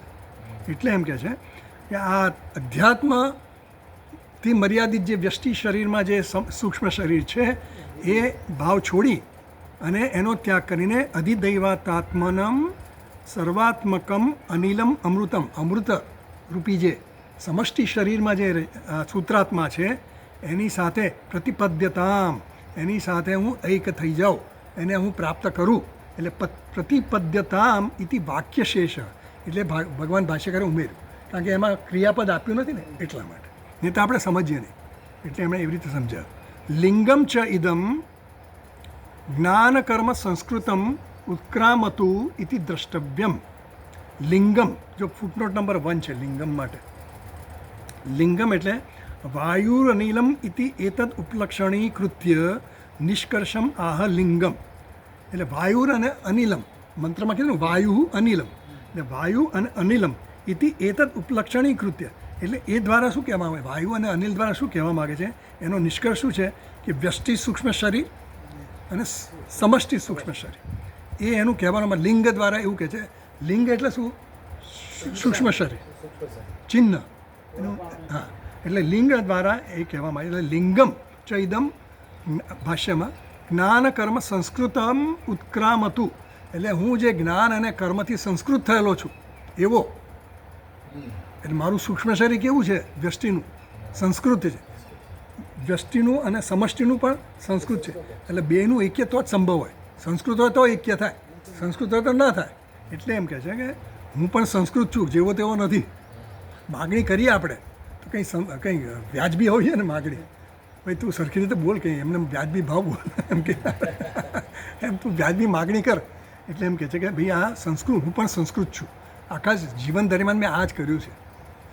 એટલે એમ કહે છે કે આ અધ્યાત્મથી મર્યાદિત જે વ્યષ્ટિ શરીરમાં જે સૂક્ષ્મ શરીર છે એ ભાવ છોડી અને એનો ત્યાગ કરીને અધિદૈવાતાત્મનમ સર્વાત્મકમ અનિલમ અમૃતમ, અમૃત રૂપી જે સમષ્ટિ શરીરમાં જે સૂત્રાત્મા છે એની સાથે પ્રતિપદ્યતામ, એની સાથે હું એક થઈ જાઉં, એને હું પ્રાપ્ત કરું. એટલે પ્રતિપદ્યતામ ઇતિ વાક્યશેષ, એટલે ભગવાન ભાષ્યકારે ઉમેર્યું, કારણ કે એમાં ક્રિયાપદ આપ્યું નથી ને એટલા માટે. નહીં તો આપણે સમજીએ નહીં, એટલે એમણે એવી રીતે સમજાવ્યું. લિંગમ ચ ઇદમ જ્ઞાનકર્મ સંસ્કૃતમ ઉત્ક્રામતુ ઇતિ દ્રષ્ટવ્યમ. લિંગમ, જો ફૂટનોટ નંબર 1 છે લિંગમ માટે. લિંગમ એટલે વાયુરનિલમ ઇતિ એતદ ઉપલક્ષણીકૃત્ય નિષ્કર્ષમ આહ લિંગમ. એટલે વાયુર અને અનિલમ, મંત્રમાં કીધું વાયુ અનિલમ, એટલે વાયુ અને અનિલમ ઇતિ એતદ ઉપલક્ષણીકૃત્ય, એટલે એ દ્વારા શું કહેવામાં આવે? વાયુ અને અનિલ દ્વારા શું કહેવા માગે છે? એનો નિષ્કર્ષ શું છે કે વ્યષ્ટિ સૂક્ષ્મ શરીર અને સમષ્ટિ સૂક્ષ્મ શરીર, એ એનું કહેવાનું લિંગ દ્વારા એવું કહે છે. લિંગ એટલે શું? સૂક્ષ્મ શરીર, ચિહ્ન એનું. હા, એટલે લિંગ દ્વારા એ કહેવામાં આવે. એટલે લિંગમ ચ ઇદમ ભાષ્યમાં જ્ઞાન કર્મ સંસ્કૃતમ ઉત્ક્રામતું, એટલે હું જે જ્ઞાન અને કર્મથી સંસ્કૃત થયેલો છું એવો. એટલે મારું સૂક્ષ્મ શરીર કેવું છે? વ્યષ્ટિનું સંસ્કૃત છે. વ્યષ્ટિનું અને સમષ્ટિનું પણ સંસ્કૃત છે. એટલે બેનું ઐક્ય તો જ સંભવ હોય. સંસ્કૃત હોય તો ઐક્ય થાય, સંસ્કૃત હોય તો ના થાય. એટલે એમ કહે છે કે હું પણ સંસ્કૃત છું, જેવો તેવો નથી. માગણી કરીએ આપણે તો કંઈ વ્યાજબી હોય ને માગણી, ભાઈ તું સરખી રીતે બોલ, કંઈ એમને વ્યાજબી ભાવ બોલ એમ કે એમ તું વ્યાજબી માગણી કર. એટલે એમ કહે છે કે ભાઈ આ સંસ્કૃત, હું પણ સંસ્કૃત છું, આખા જીવન દરમિયાન મેં આ જ કર્યું છે,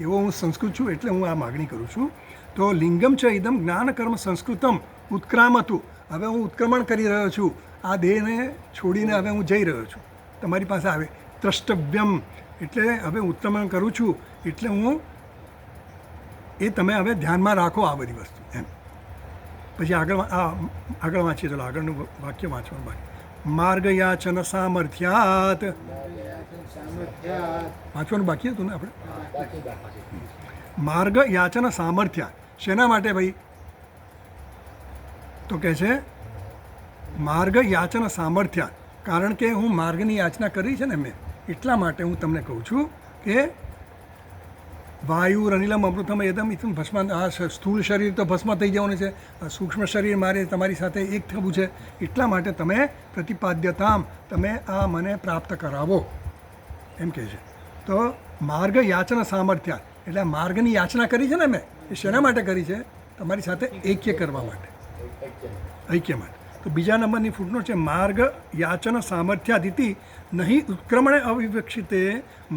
એવો હું સંસ્કૃત છું એટલે હું આ માગણી કરું છું. તો લિંગમ છે ઇદમ જ્ઞાન કર્મ સંસ્કૃતમ ઉત્ક્રામતું. હવે હું ઉત્ક્રમણ કરી રહ્યો છું, આ દેહને છોડીને હવે હું જઈ રહ્યો છું તમારી પાસે આવે. ત્રષ્ટવ્યમ એટલે હવે ઉત્ક્રમણ કરું છું એટલે હું એ તમે હવે ધ્યાનમાં રાખો આ બધી વસ્તુ એમ. પછી આગળ વાંચીએ, ચલો આગળનું વાક્ય વાંચવાનું બાકી. માર્ગયાચન સામર્થ્યાત વાંચવાનું બાકી હતું ને આપણે. માર્ગ યાચન સામર્થ્યાત શેના માટે ભાઈ? તો કહે છે માર્ગ યાચન સામર્થ્યાત, કારણ કે હું માર્ગની યાચના કરી છે ને મેં, એટલા માટે હું તમને કહું છું કે વાયુ અનિલમ અમૃતમ એદમ ઇથમ ભસ્મ. આ સ્થૂળ શરીર તો ભસ્મ થઈ જવાનું છે, આ સૂક્ષ્મ શરીર મારે તમારી સાથે એક થવું છે, એટલા માટે તમે પ્રતિપાદ્યતામ, તમે આ મને પ્રાપ્ત કરાવો એમ કહે છે. તો માર્ગ યાચના સામર્થ્ય એટલે માર્ગની યાચના કરી છે ને મેં, એ શેના માટે કરી છે? તમારી સાથે એક્ય કરવા માટે, ઐક્ય માટે. તો બીજા નંબરની ફૂટનોટ છે માર્ગ યાચન સામર્થ્યાદિતિ નહીં ઉત્ક્રમણે અવિવક્ષિતે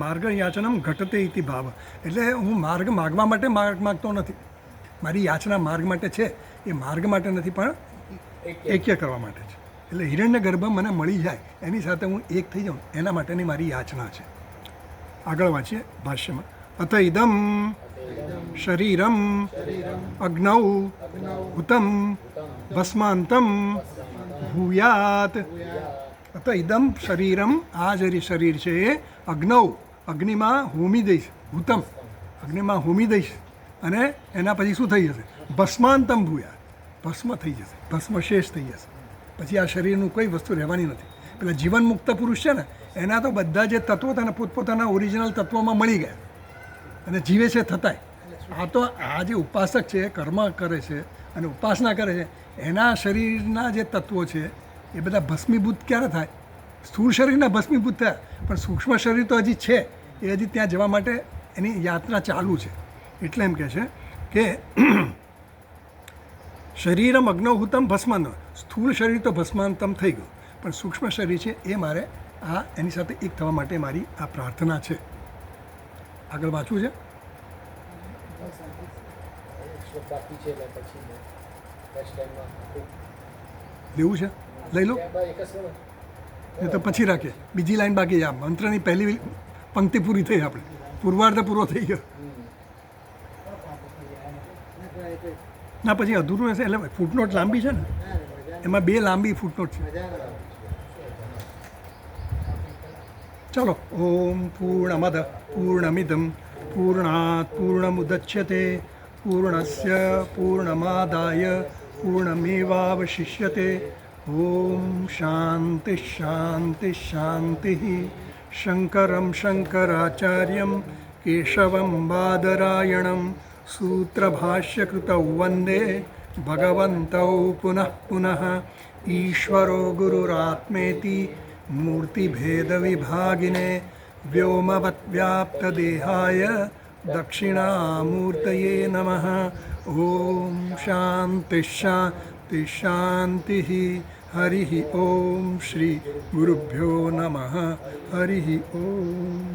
માર્ગ યાચનમ ઘટતે ઇતિ ભાવ. એટલે હું માર્ગ માગવા માટે માર્ગ માગતો નથી, મારી યાચના માર્ગ માટે છે, એ માર્ગ માટે નથી પણ એક્ય કરવા માટે છે. એટલે હિરણ્ય ગર્ભ મને મળી જાય એની સાથે હું એક થઈ જાઉં એના માટેની મારી યાચના છે. આગળ વાંચીએ ભાષ્યમાં. અથ ઇદમ શરીરમ અગ્નૌ હુતમ ભસ્માંતમ ભૂયાત. અથ ઇદમ શરીરમ, આ જે શરીર છે એ અગ્નૌ, અગ્નિમાં હોમી દઈશ, હુતમ અગ્નિમાં હોમી દઈશ, અને એના પછી શું થઈ જશે? ભસ્માંતમ ભૂયાત, ભસ્મ થઈ જશે, ભસ્મ શેષ થઈ જશે. પછી આ શરીરનું કોઈ વસ્તુ રહેવાની નથી. પેલા જીવન મુક્ત પુરુષ છે ને, એના તો બધા જે તત્વો તને પોતપોતાના ઓરિજિનલ તત્વોમાં મળી ગયા અને જીવે છે થતાંય. આ તો આ જે ઉપાસક છે, કર્મ કરે છે અને ઉપાસના કરે છે, એના શરીરના જે તત્વો છે એ બધા ભસ્મીભૂત ક્યારે થાય? સ્થૂળ શરીરના ભસ્મીભૂત થયા, પણ સૂક્ષ્મ શરીર તો હજી છે, એ હજી ત્યાં જવા માટે એની યાત્રા ચાલુ છે. એટલે એમ કહે છે કે શરીરમ અગ્નહૂતમ ભસ્માંતમ, સ્થૂળ શરીર તો ભસ્માંતમ થઈ ગયું, પણ સૂક્ષ્મ શરીર છે એ મારે આ એની સાથે એક થવા માટે મારી આ પ્રાર્થના છે. આગળ વાંચવું છે. લેવું છે લઈ લો, એ તો પછી રાખીએ. બીજી લાઈન બાકી છે. આ મંત્રની પહેલી પંક્તિ પૂરી થઈ, આપણે પૂર્વાર્ધ પૂરો થઈ ગયો. ના પછી અધૂરું હશે, એટલે ફૂટનોટ લાંબી છે ને, એમાં 2 લાંબી ફૂટનોટ છે. ચલો. ઓમ પૂર્ણમદ પૂર્ણમિદમ પૂર્ણાત પૂર્ણમુદચ્યતે પૂર્ણસ્ય પૂર્ણમાદાય પૂર્ણમેવાવશિષ્યતે. ઓમ શાંતિ શાંતિ શાંતિ. શંકરમ શંકરાચાર્યમ કેશવમ બાદરાયણમ સૂત્રભાષ્યકૃતૌ વંદે ભગવन्तૌ પુનઃ પુનઃ. ઈશ્વરો ગુરુરાત્મેતિ મૂર્તિભેદવિભાગિને વ્યોમવદ્વ્યાપ્તદેહાય દક્ષિણામૂર્તયે નમઃ. ઓમ શાંતિ શાંતિ શાંતિ. હરિ ઓમ. શ્રી ગુરુભ્યો નમઃ. હરિ ઓમ.